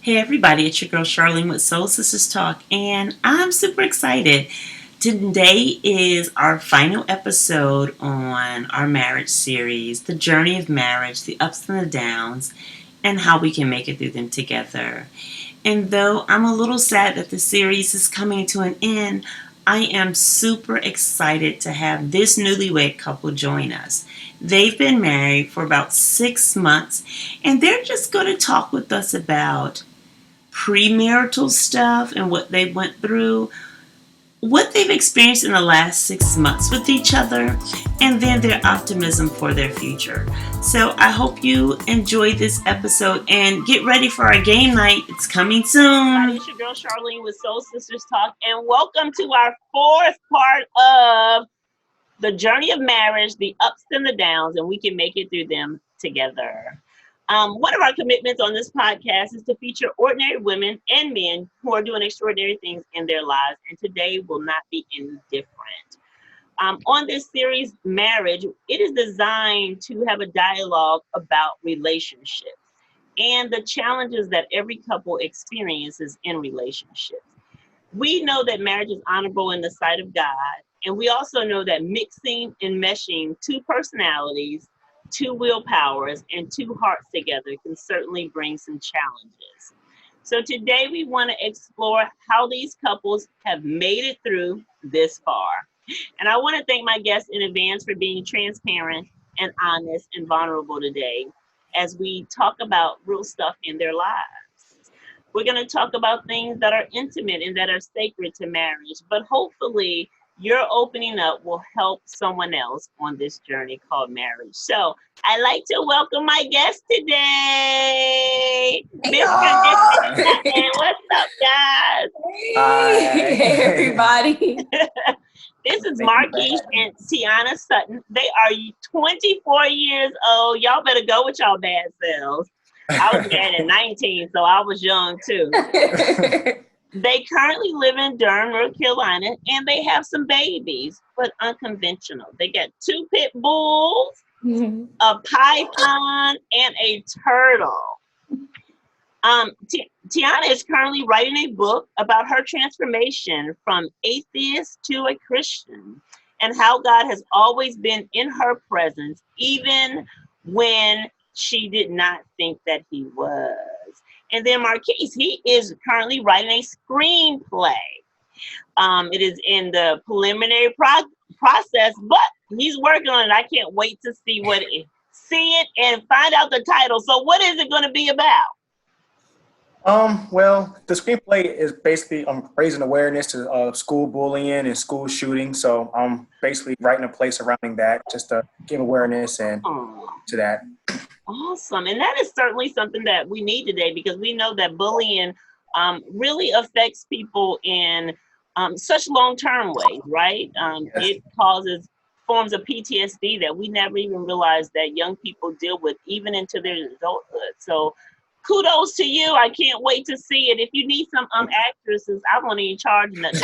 Hey everybody, it's your girl Charlene with Soul Sisters Talk, and I'm super excited. Today is our final episode on our marriage series, the journey of marriage, the ups and the downs, and how we can make it through them together. And though I'm a little sad that the series is coming to an end, I am super excited to have this newlywed couple join us. They've been married for about 6 months, and they're just going to talk with us about premarital stuff and what they went through, what they've experienced in the last 6 months with each other, and then their optimism for their future. So I hope you enjoyed this episode and get ready for our game night. It's coming soon. It's your girl Charlene with Soul Sisters Talk, and welcome to our fourth part of the journey of marriage, the ups and the downs, and we can make it through them together. One of our commitments on this podcast is to feature ordinary women and men who are doing extraordinary things in their lives, and today will not be any different. On this series, Marriage, it is designed to have a dialogue about relationships and the challenges that every couple experiences in relationships. We know that marriage is honorable in the sight of God, and we also know that mixing and meshing two personalities, two willpowers, and two hearts together can certainly bring some challenges. So today we want to explore how these couples have made it through this far. And I want to thank my guests in advance for being transparent and honest and vulnerable today as we talk about real stuff in their lives. We're going to talk about things that are intimate and that are sacred to marriage, but hopefully your opening up will help someone else on this journey called marriage. So I'd like to welcome my guest today, Mr. Nick. What's up, guys? Hey, everybody. This is Marquise and Tiana Sutton. They are 24 years old. Y'all better go with y'all bad selves. I was married at 19, so I was young too. They currently live in Durham, North Carolina, and they have some babies, but unconventional. They got 2 pit bulls, a python, and a turtle. Tiana is currently writing a book about her transformation from atheist to a Christian and how God has always been in her presence, even when she did not think that he was. And then Marquise, he is currently writing a screenplay. It is in the preliminary process, but he's working on it. I can't wait to see see it and find out the title. So what is it going to be about? Well, the screenplay is basically raising awareness to school bullying and school shooting. So I'm basically writing a play surrounding that just to give awareness and to that. Awesome. And that is certainly something that we need today because we know that bullying really affects people in such long-term ways, right? Yes. It causes forms of PTSD that we never even realized that young people deal with even into their adulthood. So kudos to you. I can't wait to see it. If you need some actresses, I won't even charge nothing.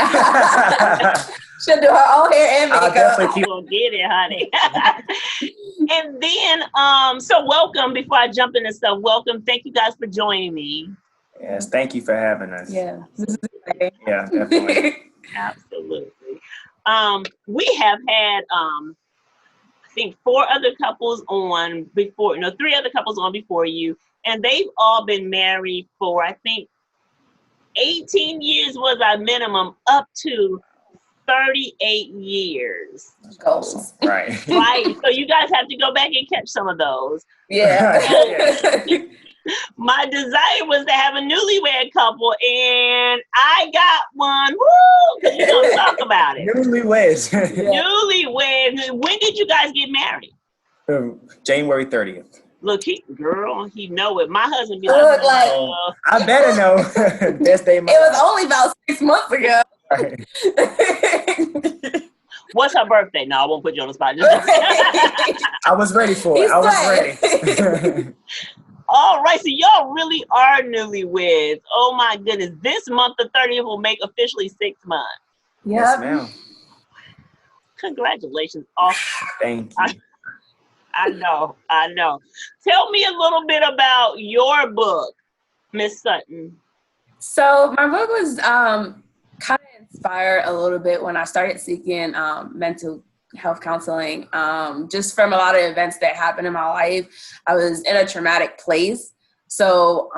She'll do her own hair and makeup. We'll get it, honey. And then, so welcome. Before I jump into stuff, welcome. Thank you guys for joining me. Yes, thank you for having us. Yeah, yeah, definitely. Absolutely. We have had, I think, 4 other couples on before, 3 other couples on before you. And they've all been married for, I think, 18 years was our minimum, up to 38 years. Goals. Right. Right. So you guys have to go back and catch some of those. Yeah. My desire was to have a newlywed couple, and I got one. Woo! Because we're going to talk about it. Newlyweds. Newlyweds. When did you guys get married? January 30th. Look, he know it. My husband be Look like I better know. Best day of my it was life. only about 6 months ago. What's her birthday? No, I won't put you on the spot. I was ready for it. I was ready. All right, so y'all really are newlyweds. Oh my goodness. This month, the 30th, will make officially 6 months. Yes, ma'am. Congratulations. Oh, Thank you. I know. Tell me a little bit about your book. Miss Sutton? So my book was kind of inspired a little bit when I started seeking mental health counseling. Just from a lot of events that happened in my life, I was in a traumatic place. So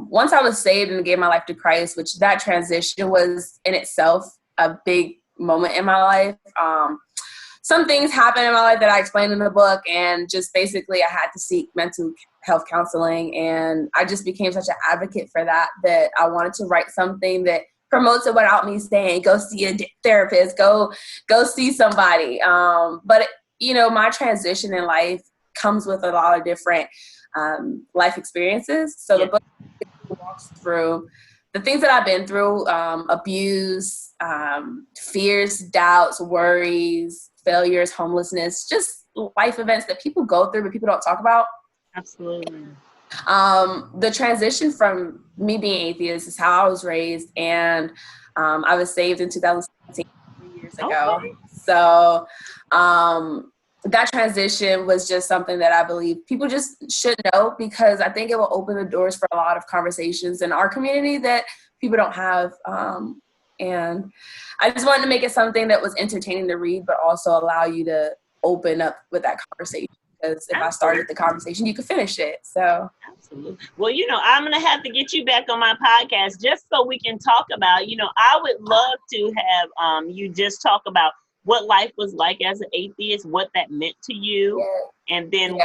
once I was saved and gave my life to Christ, which that transition was in itself a big moment in my life. Some things happened in my life that I explained in the book, and just basically I had to seek mental health counseling, and I just became such an advocate for that I wanted to write something that promotes it without me saying, go see a therapist, go see somebody. But my transition in life comes with a lot of different life experiences. So the book walks through the things that I've been through, abuse, fears, doubts, worries, failures, homelessness, just life events that people go through but people don't talk about. Absolutely. The transition from me being atheist is how I was raised, and I was saved in 2017, 3 years ago. Okay. So that transition was just something that I believe people just should know, because I think it will open the doors for a lot of conversations in our community that people don't have. And I just wanted to make it something that was entertaining to read, but also allow you to open up with that conversation. Because if I started the conversation, you could finish it. So absolutely. Well, I'm going to have to get you back on my podcast just so we can talk about, I would love to have you just talk about what life was like as an atheist, what that meant to you, and then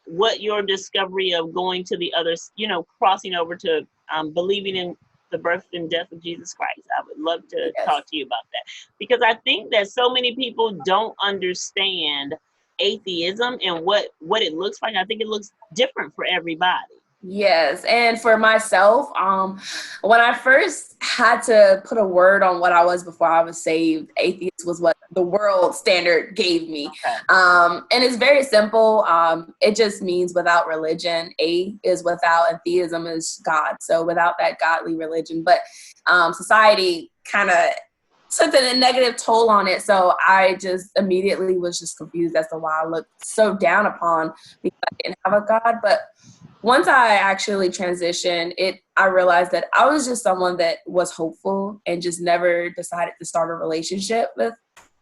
what your discovery of going to the others, crossing over to believing in the birth and death of Jesus Christ. I would love to talk to you about that, because I think that so many people don't understand atheism and what it looks like. I think it looks different for everybody. Yes, and for myself, when I first had to put a word on what I was before I was saved, atheist was what the world standard gave me. Okay. And it's very simple. It just means without religion. A is without, and theism is God. So without that godly religion. But society kind of took a negative toll on it. So I just immediately was just confused as to why I looked so down upon because I didn't have a God. But once I actually transitioned, I realized that I was just someone that was hopeful and just never decided to start a relationship with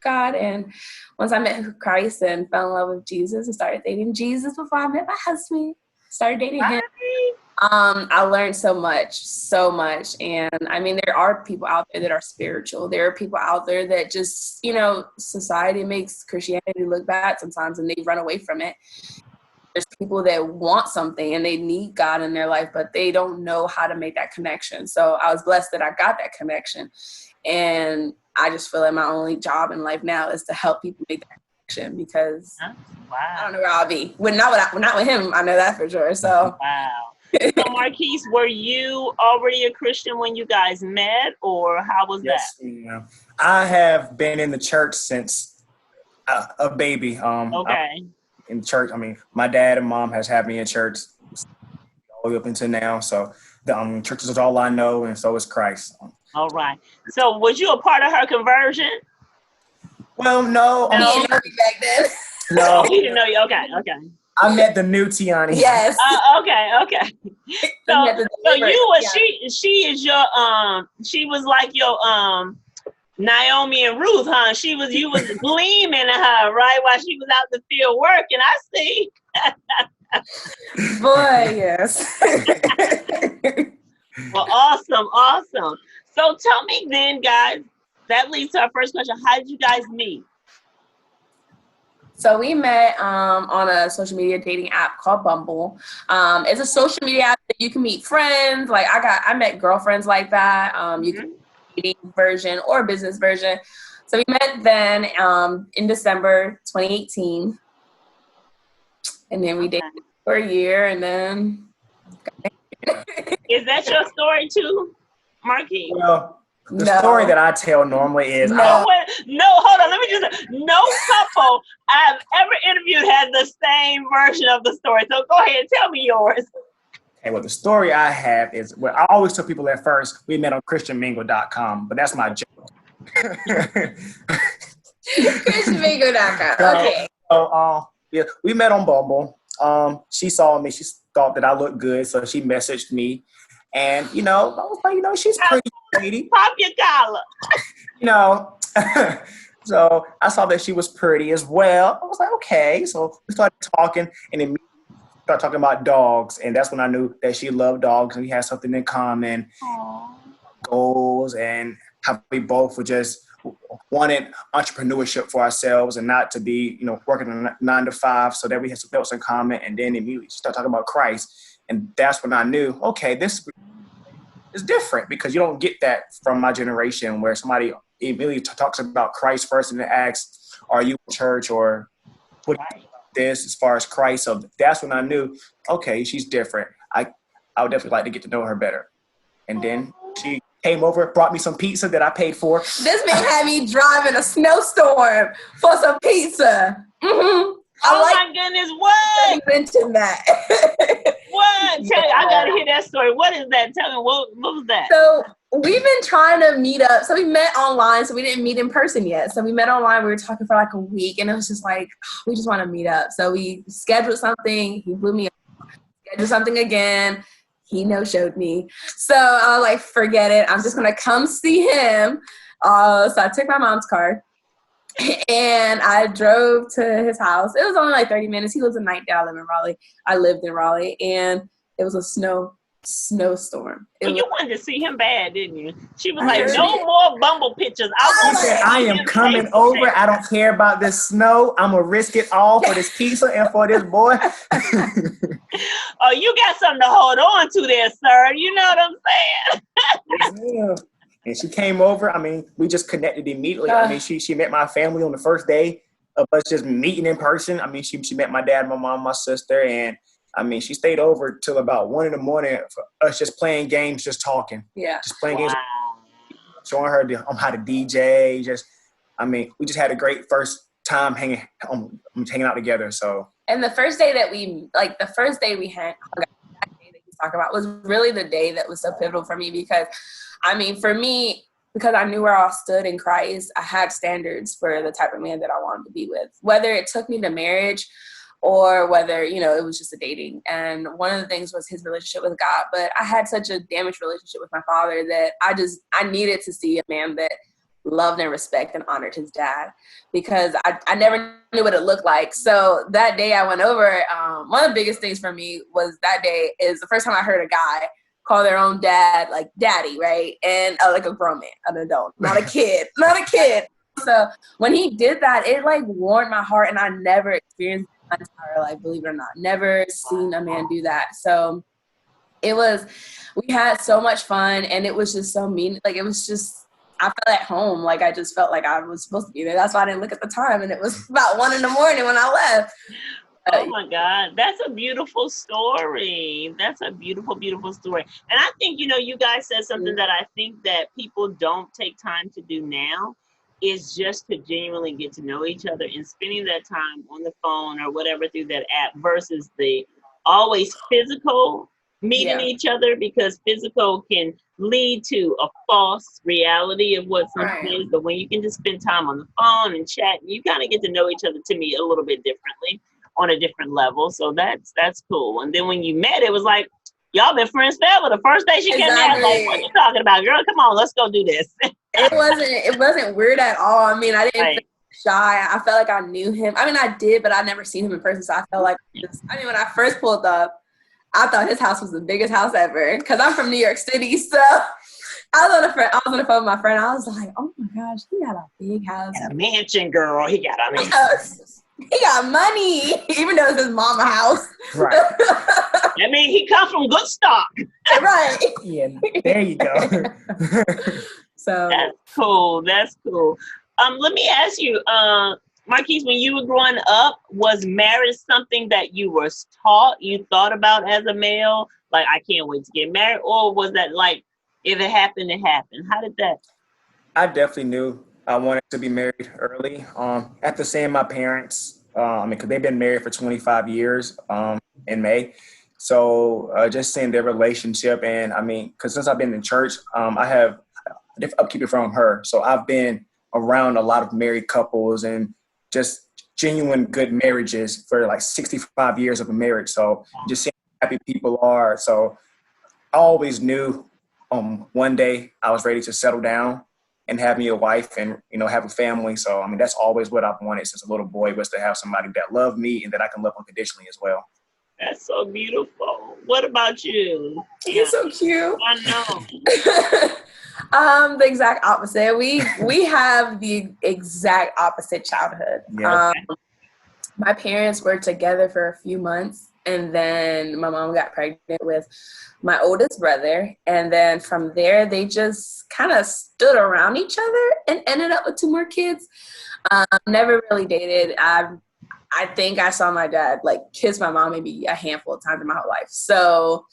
God. And once I met Christ and fell in love with Jesus and started dating Jesus before I met my husband, started dating him, I learned so much. And I mean, there are people out there that are spiritual. There are people out there that just, society makes Christianity look bad sometimes and they run away from it. There's people that want something and they need God in their life, but they don't know how to make that connection. So I was blessed that I got that connection. And I just feel like my only job in life now is to help people make that connection, because I don't know where I'll be. Not with him, I know that for sure. So wow. So Marquise, were you already a Christian when you guys met, or how was that? Yeah. I have been in the church since a baby. Okay. In church, I mean, my dad and mom has had me in church all the way up until now. So the church is all I know, and so is Christ. All right. So was you a part of her conversion? Well, no. He didn't know me back then. No. He didn't know you. Okay. I met the new Tiani. Yes. Okay. So you was she is your she was like your Naomi and Ruth, huh? You was gleaming at her, right? While she was out in the field working. I see. Boy, yes. Well, awesome. So tell me then, guys, that leads to our first question. How did you guys meet? So we met on a social media dating app called Bumble. It's a social media app that you can meet friends. Like I met girlfriends like that. You can dating version or business version. So we met then in December 2018. And then we dated for a year, and then Is that your story too, Marquise? Well, the story that I tell normally is hold on, let me just no couple I've ever interviewed had the same version of the story. So go ahead and tell me yours. Okay, well, the story I have is, well, I always tell people at first, we met on ChristianMingle.com, but that's my joke. ChristianMingle.com, okay. So, yeah, we met on Bumble. She saw me. She thought that I looked good, so she messaged me. And, I was like, she's pretty lady. Pop your collar. You know, so I saw that she was pretty as well. I was like, okay. So we started talking and then started talking about dogs. And that's when I knew that she loved dogs and we had something in common, goals, and how we both were just wanted entrepreneurship for ourselves and not to be, working a 9 to 5, so that we had some else in common. And then immediately start talking about Christ. And that's when I knew, okay, this is different, because you don't get that from my generation where somebody immediately talks about Christ first and then asks, are you in church, or what about this as far as Christ? So that's when I knew, okay, she's different. I would definitely like to get to know her better. And then she came over, brought me some pizza that I paid for. This man had me driving a snowstorm for some pizza. Mm-hmm. My goodness, what? You mentioned that. What? Tell me, I gotta hear that story. What is that? Tell me, what was that? So we've been trying to meet up. So we met online, so we didn't meet in person yet. So we met online. We were talking for like a week, and it was just like, we just want to meet up. So we scheduled something. He blew me up. Scheduled something again. He no-showed me. So I was like, forget it. I'm just going to come see him. So I took my mom's car and I drove to his house. It was only like 30 minutes. He lives in Nightdale. I live in Raleigh. I lived in Raleigh, and it was a snowstorm. You wanted to see him bad, didn't you? She was like, no more Bumble pictures. She said, I am coming over. I don't care about this snow. I'm going to risk it all for this pizza and for this boy. Oh, you got something to hold on to there, sir. You know what I'm saying? Yeah. And she came over. I mean, we just connected immediately. I mean, she met my family on the first day of us just meeting in person. I mean, she met my dad, my mom, my sister, and I mean, she stayed over till about 1 a.m. for us just playing games, just talking. Yeah. Just playing games, showing her how to DJ. We just had a great first time hanging out together. So. And the first day that we hung out, that day that he's talking about, was really the day that was so pivotal for me, because, I mean, for me, because I knew where I stood in Christ, I had standards for the type of man that I wanted to be with, whether it took me to marriage or whether, it was just a dating. And one of the things was his relationship with God. But I had such a damaged relationship with my father that I needed to see a man that loved and respected and honored his dad, because I never knew what it looked like. So that day I went over, one of the biggest things for me was that day is the first time I heard a guy call their own dad like daddy, right? And like a grown man, an adult, not a kid. So when he did that, it like warmed my heart, and I never experienced it in my entire life, believe it or not. Never seen a man do that. So we had so much fun, and it was just so mean. Like, it was just, I felt at home. Like, I just felt like I was supposed to be there. That's why I didn't look at the time, and it was about 1 a.m. when I left. Oh my God, that's a beautiful story. That's a beautiful, beautiful story. And I think, you guys said something that I think that people don't take time to do now, is just to genuinely get to know each other, and spending that time on the phone or whatever through that app versus the always physical meeting each other, because physical can lead to a false reality of what something is. But when you can just spend time on the phone and chat, you kind of get to know each other, to me, a little bit differently, on a different level. So that's cool. And then when you met, it was like, y'all been friends forever. The first day she came out, like, what you talking about, girl? Come on, let's go do this. It wasn't weird at all. I mean, I didn't feel shy. I felt like I knew him. I mean, I did, but I never seen him in person. So I felt like, when I first pulled up, I thought his house was the biggest house ever, because I'm from New York City. So I was on the phone with my friend. I was like, oh my gosh, he got a big house. And a mansion, girl. He got a mansion. He got money, even though it's his mama house. Right. I mean, he comes from good stock. Right. Yeah, there you go. So that's cool. That's cool. Let me ask you, Marquise, when you were growing up, was marriage something that you were taught, you thought about as a male? Like, I can't wait to get married? Or was that like, if it happened, it happened? How did that? I definitely knew I wanted to be married early. After seeing my parents, because they've been married for 25 years in May. So just seeing their relationship, and because since I've been in church, I have upkeep from her. So I've been around a lot of married couples and just genuine good marriages for like 65 years of a marriage. So just seeing how happy people are. So I always knew one day I was ready to settle down and have me a wife and, have a family. So, I mean, that's always what I've wanted since a little boy, was to have somebody that loved me and that I can love unconditionally as well. That's so beautiful. What about you? Yeah, He's so cute. I know. The exact opposite. We have the exact opposite childhood. Yeah. My parents were together for a few months, and then my mom got pregnant with my oldest brother, and then from there they just kind of stood around each other and ended up with 2 more kids. Never really dated. I think I saw my dad like kiss my mom maybe a handful of times in my whole life. So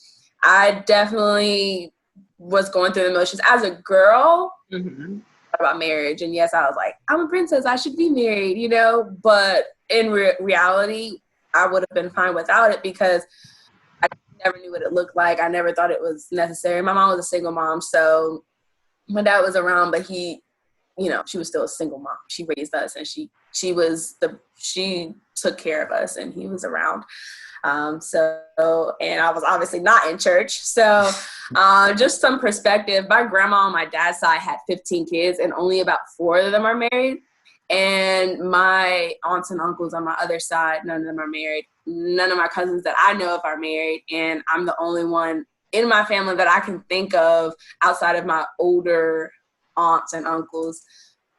I definitely was going through the motions as a girl. Mm-hmm. About marriage, and yes, I was like, I'm a princess, I should be married, but in reality I would have been fine without it, because I never knew what it looked like. I never thought it was necessary. My mom was a single mom, so my dad was around, but he, she was still a single mom. She raised us, and she took care of us, and he was around. And I was obviously not in church. So just some perspective, my grandma on my dad's side had 15 kids, and only about 4 of them are married. And my aunts and uncles on my other side, none of them are married. None of my cousins that I know of are married. And I'm the only one in my family that I can think of outside of my older aunts and uncles,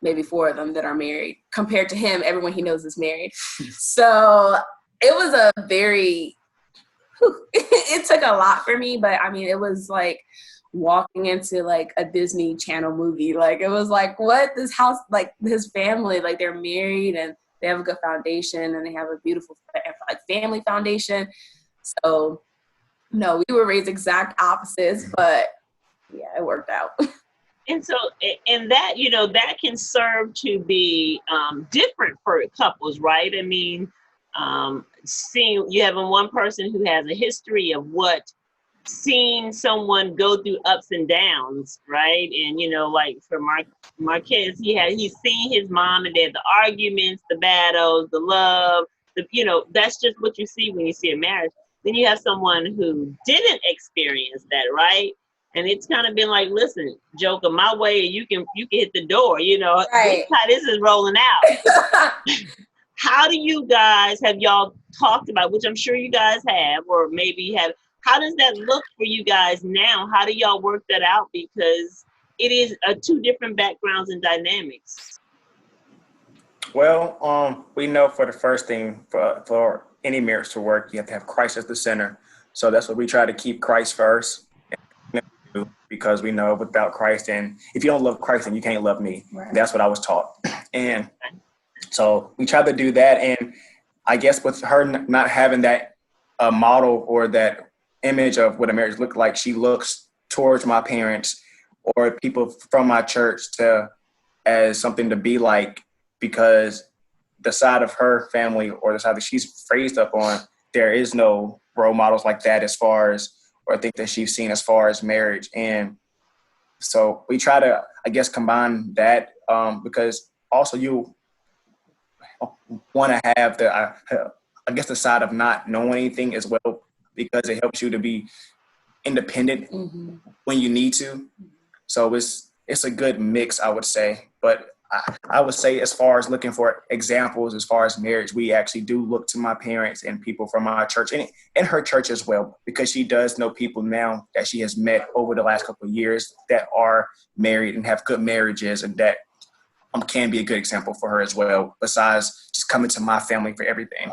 maybe 4 of them that are married. Compared to him, everyone he knows is married. So it was it took a lot for me, but I mean, it was like walking into like a Disney Channel movie. Like, it was like, what, this house, like his family, like they're married and they have a good foundation and they have a beautiful like family foundation. So no, we were raised exact opposites, but yeah, it worked out. And so, and that, that can serve to be different for couples, right? I mean, seeing you having one person who has a history of seeing someone go through ups and downs, right? And like for Marquise, he's seen his mom and dad, the arguments, the battles, the love, that's just what you see when you see a marriage. Then you have someone who didn't experience that, right? And it's kind of been like, listen, Joker, my way, you can hit the door, Right. this is rolling out. How do you guys, have y'all talked about, which I'm sure you guys have, or maybe have, how does that look for you guys now? How do y'all work that out? Because it is 2 different backgrounds and dynamics. Well, we know for the first thing, for any marriage to work, you have to have Christ as the center. So that's what we try to keep, Christ first. Because we know without Christ, and if you don't love Christ, then you can't love me. Right. That's what I was taught. And so we try to do that. And I guess with her not having that model or that image of what a marriage looked like, she looks towards my parents or people from my church as something to be like, because the side of her family or the side that she's raised up on, there is no role models like that or I think that she's seen as far as marriage. And so we try to, I guess, combine that because also you want to have the side of not knowing anything as well, because it helps you to be independent when you need to. So it's a good mix, I would say. But I would say, as far as looking for examples, as far as marriage, we actually do look to my parents and people from our church and her church as well, because she does know people now that she has met over the last couple of years that are married and have good marriages, and that can be a good example for her as well, besides just coming to my family for everything.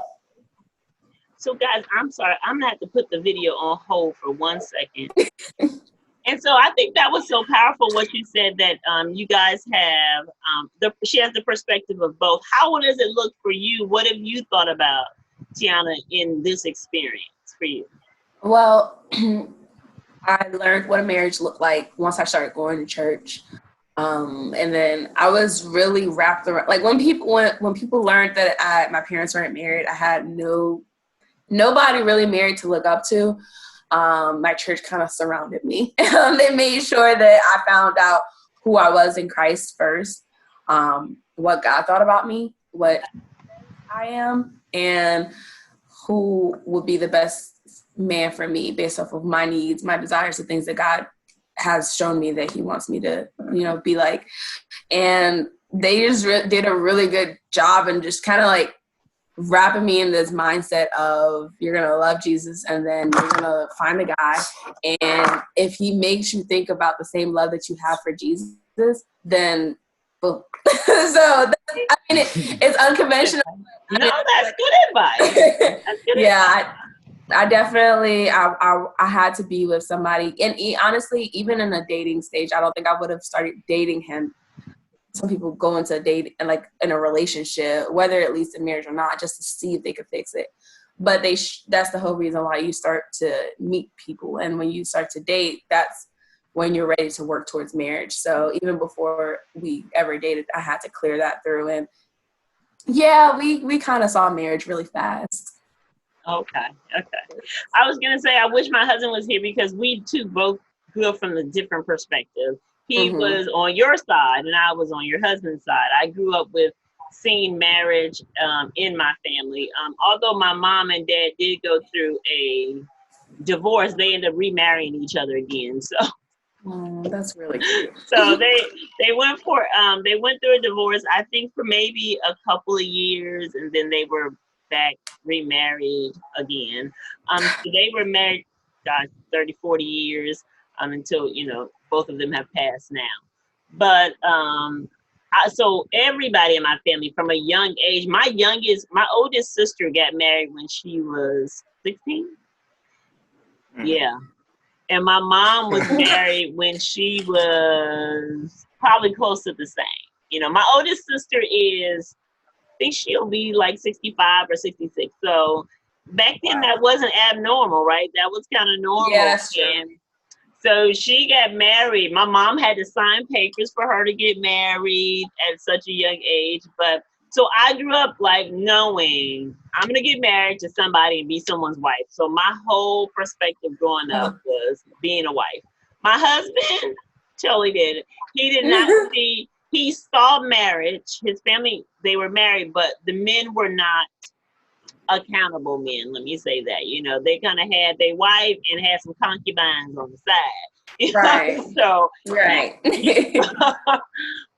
So guys, I'm sorry, I'm gonna have to put the video on hold for 1 second. And so I think that was so powerful what you said, that you guys have, she has the perspective of both. How does it look for you? What have you thought about, Tiana, in this experience for you? Well, I learned what a marriage looked like once I started going to church. And then I was really wrapped around, like when people learned that my parents weren't married, I had nobody really married to look up to. My church kind of surrounded me. They made sure that I found out who I was in Christ first, what God thought about me, what I am, and who would be the best man for me based off of my needs, my desires, the things that God has shown me that he wants me to, be like. And they just did a really good job and just kind of like wrapping me in this mindset of you're going to love Jesus and then you're going to find a guy. And if he makes you think about the same love that you have for Jesus, then boom. So, it's unconventional. No, that's good advice. That's good advice. I definitely, I had to be with somebody. And honestly, even in a dating stage, I don't think I would have started dating him. Some people go into a date and like in a relationship, whether it leads to marriage or not, just to see if they could fix it. But that's the whole reason why you start to meet people. And when you start to date, that's when you're ready to work towards marriage. So even before we ever dated, I had to clear that through. And yeah, we kind of saw marriage really fast. Okay. I was going to say, I wish my husband was here because we two both grew up from a different perspective. He was on your side and I was on your husband's side. I grew up with seeing marriage in my family. Although my mom and dad did go through a divorce, they ended up remarrying each other again. So that's really cute. So they went through a divorce, I think for maybe a couple of years, and then they were back remarried again. So they were married, 30, 40 years until, both of them have passed now. But so everybody in my family from a young age, my oldest sister got married when she was 16. Yeah. And my mom was married when she was probably close to the same. My oldest sister I think she'll be like 65 or 66. So back then that wasn't abnormal, right? That was kind of normal. Yeah, that's true. And so she got married. My mom had to sign papers for her to get married at such a young age. But so I grew up like knowing I'm going to get married to somebody and be someone's wife. So my whole perspective growing up was being a wife. My husband totally did it. He did not see, he saw marriage. His family, they were married, but the men were not accountable men. Let me say that. They kind of had their wife and had some concubines on the side. Right. So right.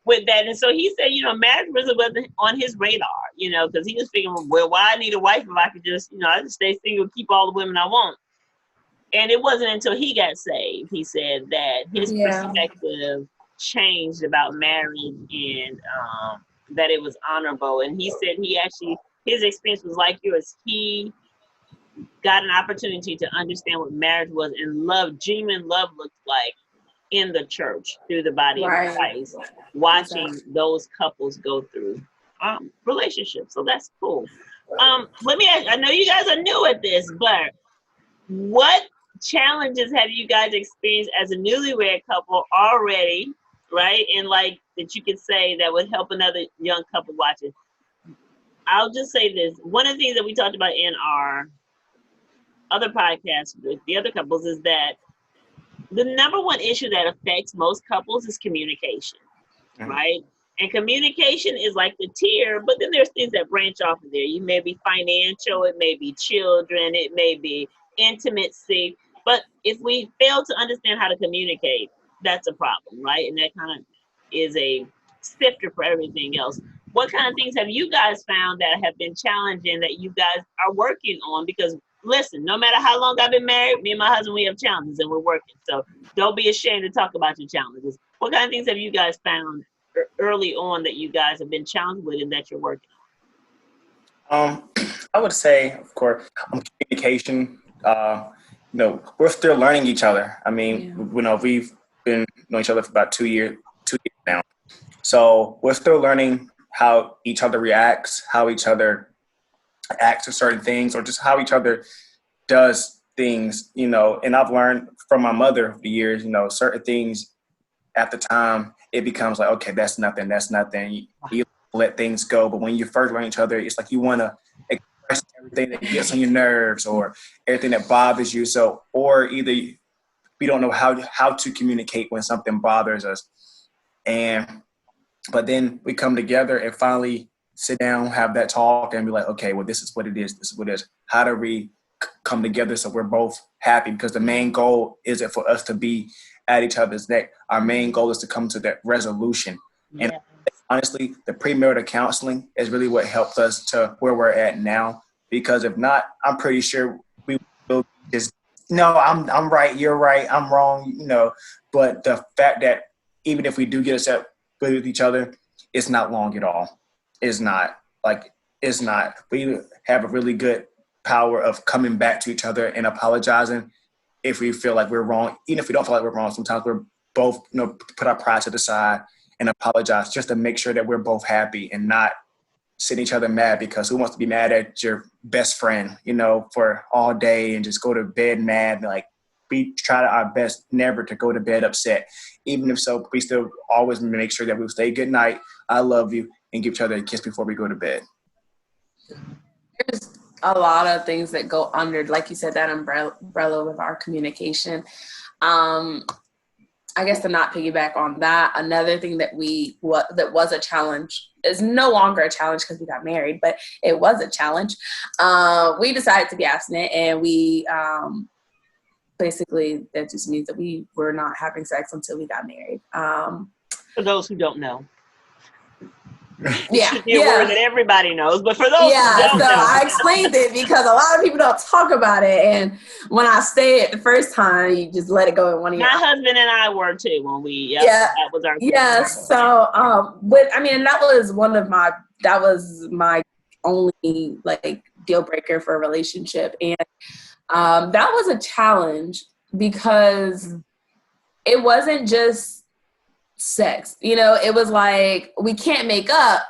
With that, and so he said, marriage wasn't on his radar, because he was thinking, well, why I need a wife if I could just, I just stay single, keep all the women I want. And it wasn't until he got saved, he said, that his perspective changed about marriage and that it was honorable. And he said his experience was like yours. He got an opportunity to understand what marriage was and genuine love looked like in the church through the body of Christ, watching those couples go through relationships. So that's cool. Let me ask, I know you guys are new at this, but what challenges have you guys experienced as a newlywed couple already, right? And like that you could say that would help another young couple watching. I'll just say this. One of the things that we talked about in our other podcasts with the other couples is that the number one issue that affects most couples is communication, right? And communication is like the tier, but then there's things that branch off of there. You may be financial, it may be children, it may be intimacy. But if we fail to understand how to communicate, that's a problem, right? And that kind of is a sifter for everything else. What kind of things have you guys found that have been challenging that you guys are working on? Because listen, no matter how long I've been married, me and my husband, we have challenges and we're working. So don't be ashamed to talk about your challenges. What kind of things have you guys found early on that you guys have been challenged with and that you're working on? I would say, of course, communication. We're still learning each other. I mean, we've been knowing each other for about 2 years now. So we're still learning how each other reacts, how each other acts to certain things, or just how each other does things, and I've learned from my mother over the years, certain things at the time, it becomes like, okay, that's nothing. You let things go. But when you first learn each other, it's like you want to express everything that gets on your nerves or everything that bothers you. So, or either we don't know how to communicate when something bothers us. But then we come together and finally sit down, have that talk and be like, okay, well, this is what it is. This is what it is. How do we come together so we're both happy, because the main goal isn't for us to be at each other's neck. Our main goal is to come to that resolution. And Yeah. honestly, the premarital counseling is really what helped us to where we're at now. Because if not, I'm pretty sure we will just, no, I'm right, you're right, I'm wrong, But the fact that even if we do get upset with each other, it's not long at all. It's not. It's not. We have a really good power of coming back to each other and apologizing if we feel like we're wrong. Even if we don't feel like we're wrong, sometimes we're both, put our pride to the side and apologize just to make sure that we're both happy and not send each other mad, because who wants to be mad at your best friend, for all day and just go to bed mad? Like, we try our best never to go to bed upset. Even if so, we still always make sure that we say good night, I love you, and give each other a kiss before we go to bed. There's a lot of things that go under, like you said, that umbrella with our communication. I guess to not piggyback on that, another thing that that was a challenge is no longer a challenge because we got married, but it was a challenge. We decided to be abstinent, and we basically, that just means that we were not having sex until we got married. For those who don't know. Yeah, Should be a word that everybody knows, but for those who don't know. I explained it because a lot of people don't talk about it, and when I say it the first time, you just let it go in one of your. My husband and I were too when we. That was our. So and that was my only deal breaker for a relationship, and that was a challenge because it wasn't just sex. It was like, we can't make up,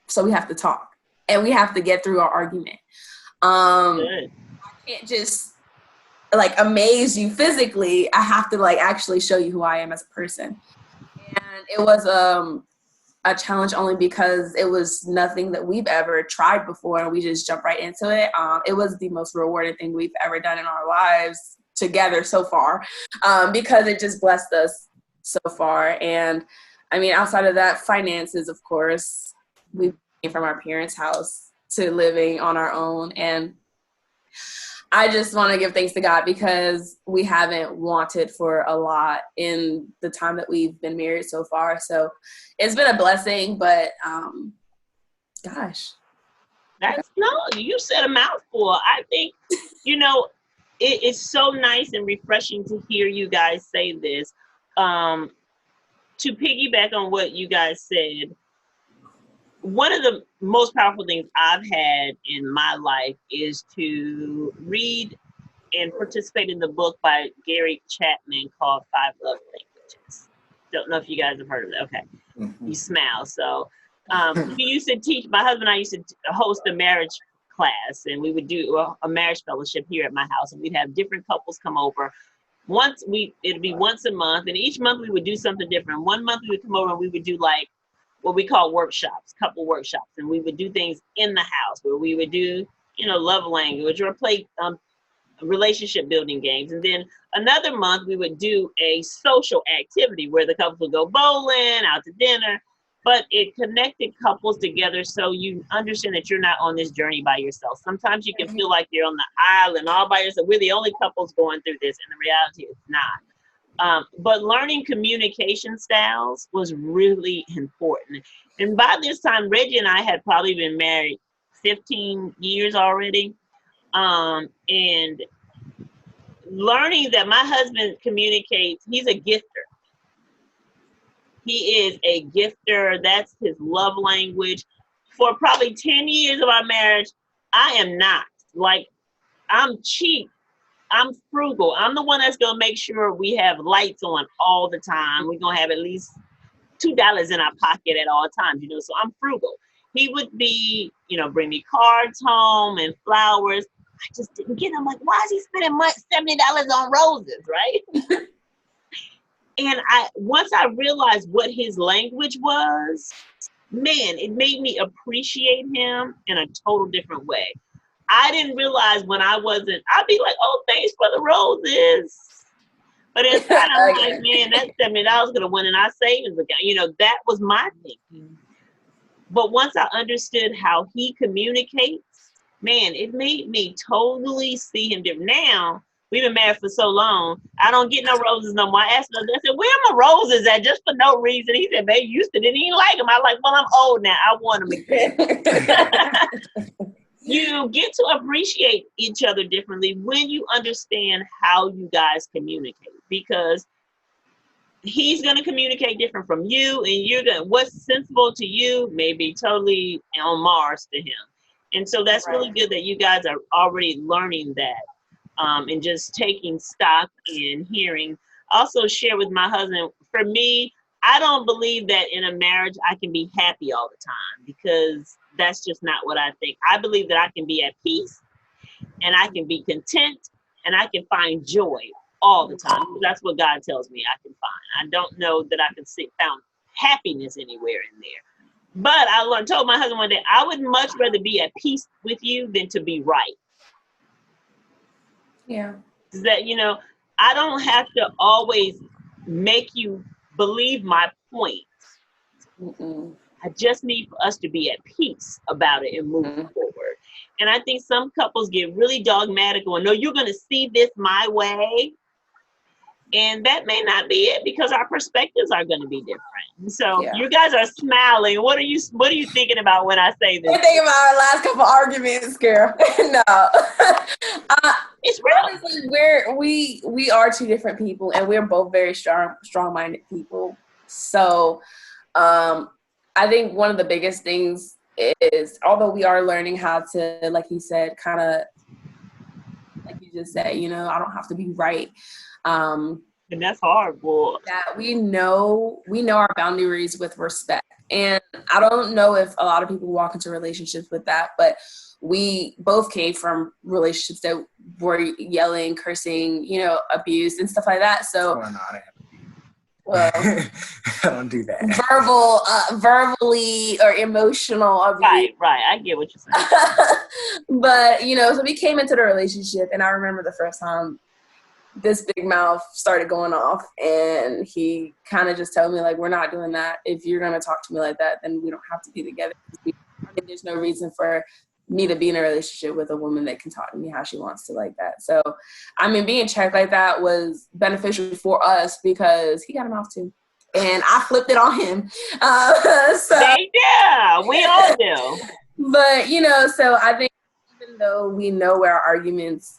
so we have to talk and we have to get through our argument. I can't just amaze you physically. I have to actually show you who I am as a person. And it was a challenge only because it was nothing that we've ever tried before, and we just jumped right into it. It was the most rewarding thing we've ever done in our lives together so far, because it just blessed us so far. And outside of that, finances, of course, we came from our parents' house to living on our own. And I just want to give thanks to God because we haven't wanted for a lot in the time that we've been married so far. So it's been a blessing, but gosh. You said a mouthful. I think, it's so nice and refreshing to hear you guys say this. To piggyback on what you guys said, one of the most powerful things I've had in my life is to read and participate in the book by Gary Chapman called 5 Love Languages. Don't know if you guys have heard of it. Okay. Mm-hmm. You smile. So he used to teach, my husband and I used to host a marriage class, and we would do a marriage fellowship here at my house, and we'd have different couples come over. It'd be once a month, and each month we would do something different. One month we would come over and we would do what we call workshops, couple workshops, and we would do things in the house where we would do, love language or play relationship building games. And then another month we would do a social activity where the couples would go bowling, out to dinner, but it connected couples together so you understand that you're not on this journey by yourself. Sometimes you can feel like you're on the island all by yourself. We're the only couples going through this, and the reality is not. But learning communication styles was really important. And by this time, Reggie and I had probably been married 15 years already. And learning that my husband communicates, he's a gifter. He is a gifter. That's his love language. For probably 10 years of our marriage, I am not. I'm cheap. I'm frugal. I'm the one that's going to make sure we have lights on all the time. We're going to have at least $2 in our pocket at all times, so I'm frugal. He would be, bring me cards home and flowers. I just didn't get him. Like, why is he spending $70 on roses, right? And once I realized what his language was, man, it made me appreciate him in a total different way. I didn't realize when I'd be like, oh, thanks for the roses. But inside I'm like, man, that $70 could have went in our savings account. That was my thinking. But once I understood how he communicates, man, it made me totally see him different. Now, we've been married for so long, I don't get no roses no more. I asked him, I said, where are my roses at? Just for no reason. He said, babe, you used to didn't even like them. I was like, well, I'm old now. I want them again. You get to appreciate each other differently when you understand how you guys communicate, because he's going to communicate different from you, and you're going to, what's sensible to you may be totally on Mars to him. And so that's really good that you guys are already learning that, and just taking stock and hearing. Also share with my husband, for me, I don't believe that in a marriage I can be happy all the time, because that's just not what I think. I believe that I can be at peace and I can be content and I can find joy all the time. That's what God tells me I can find. I don't know that I can found happiness anywhere in there. But I told my husband one day, I would much rather be at peace with you than to be right. Yeah. That, I don't have to always make you believe my point. Mm-mm. I just need for us to be at peace about it and move forward. And I think some couples get really dogmatic on, no, you're going to see this my way. And that may not be it, because our perspectives are going to be different. So you guys are smiling. What are you thinking about when I say this? I think about our last couple arguments, girl. No. It's real. Honestly, we are two different people, and we're both very strong-minded people. So I think one of the biggest things is, although we are learning how to, like he said, kind of, like you just said, I don't have to be right. And that's hard, boy. That we know our boundaries with respect. And I don't know if a lot of people walk into relationships with that, but we both came from relationships that were yelling, cursing, abuse and stuff like that. So well, I don't do that. Verbally or emotional abuse. Right. I get what you're saying. But, so we came into the relationship, and I remember the first time this big mouth started going off, and he kind of just told me, like, we're not doing that. If you're going to talk to me like that, then we don't have to be together. There's no reason for me to be in a relationship with a woman that can talk to me how she wants to, like that. So, being checked like that was beneficial for us, because he got a mouth too. And I flipped it on him. Yeah, we all do. But, so I think even though we know where our arguments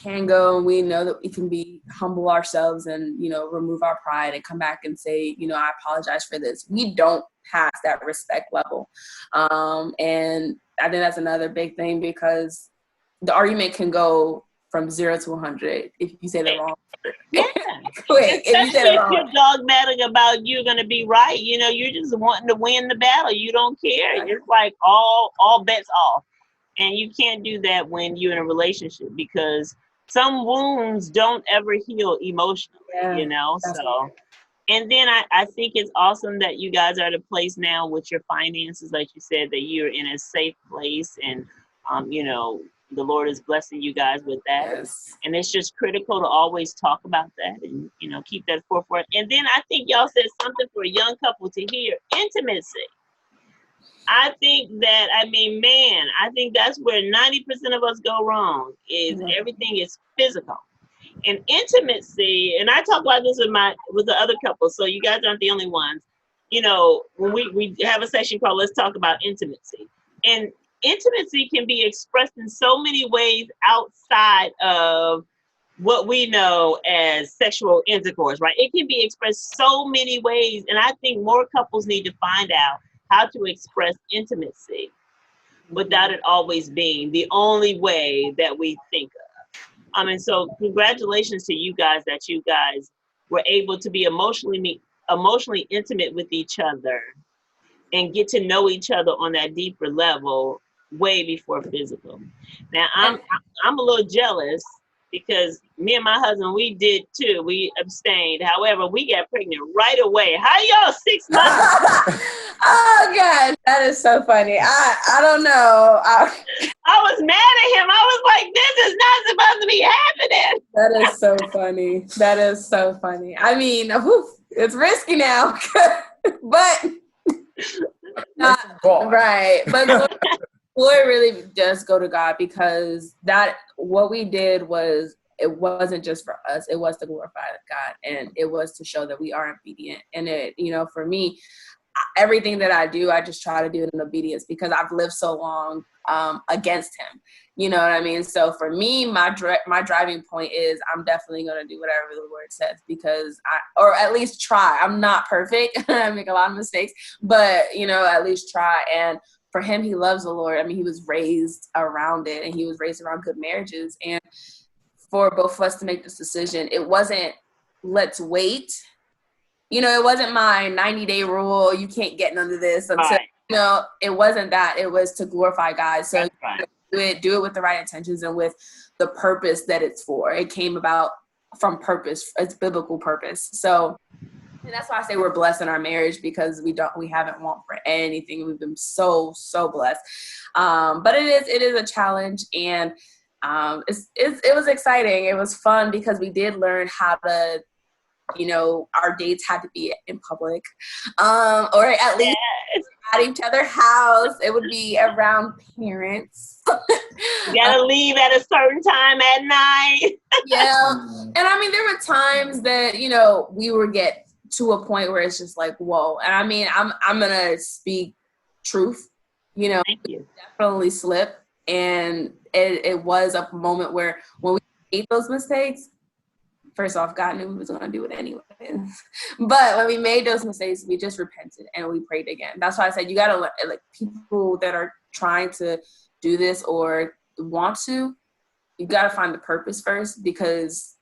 can go, and we know that we can be humble ourselves and, remove our pride and come back and say, I apologize for this. We don't pass that respect level. And I think that's another big thing, because the argument can go from 0 to 100 if you say the wrong word. Yeah. Quick. Especially if you're dogmatic about you're going to be right. You're just wanting to win the battle. You don't care. Right. It's like all bets off. And you can't do that when you're in a relationship, because some wounds don't ever heal emotionally, so. And then I think it's awesome that you guys are at a place now with your finances, like you said, that you're in a safe place, and the Lord is blessing you guys with that. Yes. And it's just critical to always talk about that and keep that forefront. And then I think y'all said something for a young couple to hear: intimacy. I think that, I think that's where 90% of us go wrong, is everything is physical. And intimacy, and I talk about this with the other couples, so you guys aren't the only ones. When we have a session called Let's Talk About Intimacy. And intimacy can be expressed in so many ways outside of what we know as sexual intercourse, right? It can be expressed so many ways. And I think more couples need to find out how to express intimacy without it always being the only way that we think of. And so congratulations to you guys that you guys were able to be emotionally intimate with each other and get to know each other on that deeper level way before physical. Now I'm a little jealous, because me and my husband, we did too. We abstained. However, we got pregnant right away. How y'all 6 months? Oh God, that is so funny. I don't know. I was mad at him. I was like, this is not supposed to be happening. That is so funny. That is so funny. It's risky now, but not right. But Glory really does go to God, because that what we did was, it wasn't just for us, it was to glorify God, and it was to show that we are obedient. And it, for me, everything that I do, I just try to do it in obedience, because I've lived so long against him. You know what I mean? So for me, my driving point is, I'm definitely going to do whatever the word says, because or at least try. I'm not perfect. I make a lot of mistakes, but at least try. And for him, he loves the Lord. I mean, he was raised around it, and he was raised around good marriages. And for both of us to make this decision, it wasn't, let's wait. It wasn't my 90-day rule. You can't get none of this until, Right. it wasn't that. It was to glorify God. So That's right. do it with the right intentions and with the purpose that it's for. It came about from purpose. It's biblical purpose. So, and that's why I say we're blessed in our marriage, because we haven't want for anything. We've been so blessed. But it is a challenge, and it was exciting. It was fun, because we did learn how to, our dates had to be in public, or at least at each other's house. It would be around parents. You gotta leave at a certain time at night. Yeah. And I mean, there were times that, we would get to a point where it's just like, whoa. And I mean, I'm going to speak truth, Thank you. definitely slip. And it was a moment where, when we made those mistakes, first off, God knew we was going to do it anyway. But when we made those mistakes, we just repented and we prayed again. That's why I said, you got to, like, people that are trying to do this or want to, you got to find the purpose first, because,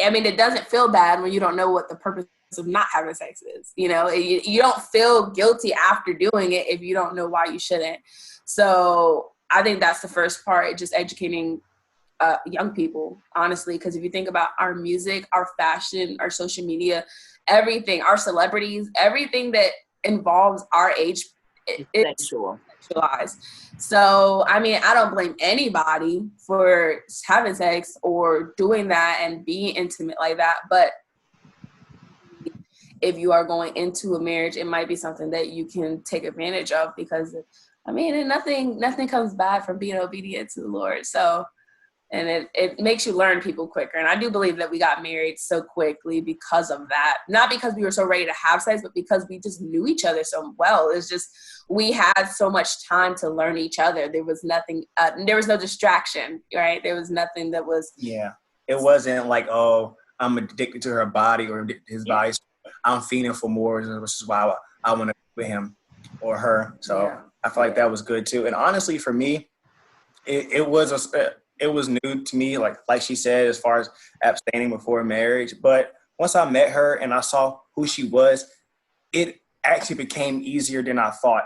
I mean, it doesn't feel bad when you don't know what the purpose of not having sex is. You don't feel guilty after doing it if you don't know why you shouldn't. So I think that's the first part, just educating young people, honestly, because if you think about our music, our fashion, our social media, everything, our celebrities, everything that involves our age, it's sexualized. So, I mean, I don't blame anybody for having sex or doing that and being intimate like that. But if you are going into a marriage, it might be something that you can take advantage of, because, I mean, nothing comes bad from being obedient to the Lord. So, and it makes you learn people quicker. And I do believe that we got married so quickly because of that. Not because we were so ready to have sex, but because we just knew each other so well. It's just, we had so much time to learn each other. There was nothing, there was no distraction, right? There was nothing that was. Yeah. It wasn't like, oh, I'm addicted to her body or his body. I'm feeding for more, which is why I want to be with him or her. So yeah. I feel like that was good too. And honestly, for me, it was new to me, like she said, as far as abstaining before marriage. But once I met her and I saw who she was, it actually became easier than I thought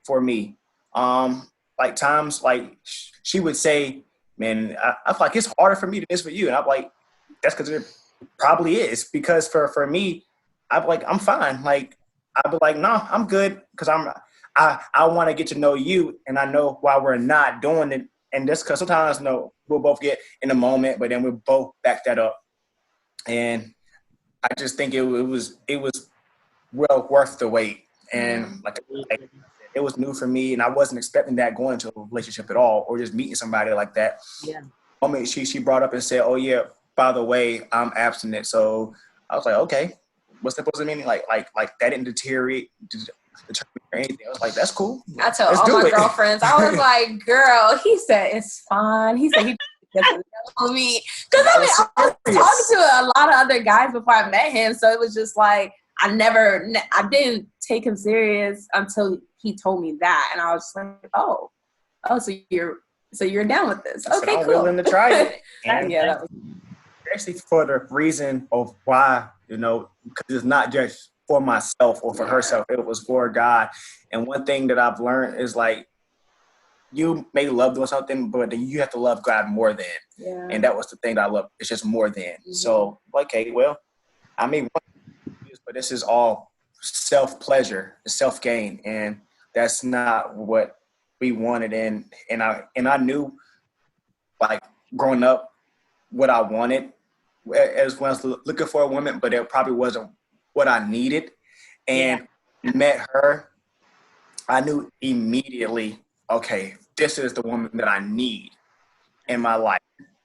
for me. Like times, like she would say, man, I feel like it's harder for me than it is for you. And I'm like, that's because it probably is. Because for me, I'm like, I'm fine. Like, I'd be like, no, I'm good. Because I want to get to know you. And I know why we're not doing it. And that's because sometimes, we'll both get in the moment, but then we'll both back that up. And I just think it was well worth the wait. And like it was new for me, and I wasn't expecting that going into a relationship at all, or just meeting somebody like that. Yeah. I mean, she brought up and said, "Oh yeah, by the way, I'm abstinent." So I was like, "Okay, what's that supposed to mean?" Like that didn't deteriorate or anything. I was like, "That's cool." I told all my girlfriends, I was like, "Girl," he said, "It's fine." He said he doesn't know me, because I was talking to a lot of other guys before I met him, so it was just like I didn't take him serious until he told me that, and I was like, "Oh, so you're down with this? Okay, I'm cool." willing to try it. And yeah, that was actually for the reason of why, because it's not just for myself or for herself. It was for God. And one thing that I've learned is like, you may love doing something, but then you have to love God more than. Yeah. And that was the thing that I love. It's just more than. Mm-hmm. So, okay, well, I mean, but this is all self-pleasure, self-gain. And that's not what we wanted. And I knew, like, growing up, what I wanted as well as looking for a woman, but it probably wasn't what I needed. And met her, I knew immediately, okay, this is the woman that I need in my life,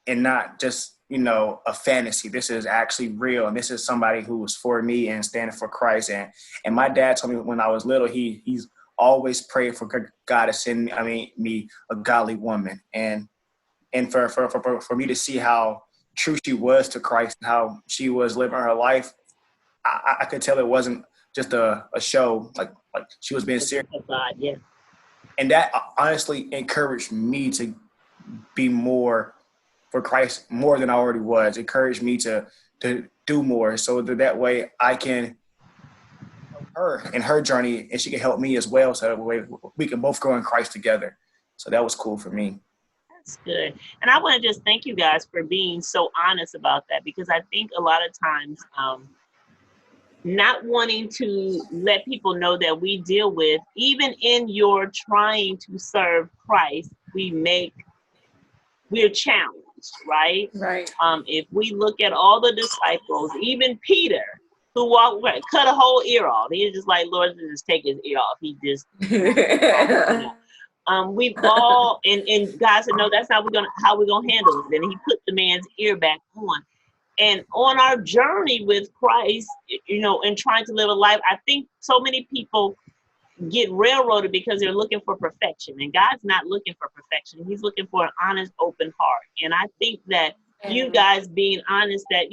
and not just, a fantasy. This is actually real, and this is somebody who was for me and standing for Christ. And my dad told me when I was little, he's always prayed for God to send me a godly woman, and for me to see how true she was to Christ and how she was living her life, I could tell it wasn't just a show, like she was being serious. God, yeah. And that honestly encouraged me to be more for Christ, more than I already was. Encouraged me to do more, so that way I can help her in her journey, and she can help me as well, so that way we can both grow in Christ together. So that was cool for me. That's good. And I want to just thank you guys for being so honest about that, because I think a lot of times not wanting to let people know that we deal with, even in your trying to serve Christ, we're challenged, right? Right. If we look at all the disciples, even Peter, who cut a whole ear off, he was just like, Lord, just take his ear off. He just, we've all, and God said, no, that's how we're gonna handle it. And he put the man's ear back on. And on our journey with Christ, and trying to live a life, I think so many people get railroaded because they're looking for perfection, and God's not looking for perfection. He's looking for an honest, open heart. And I think that you guys being honest, that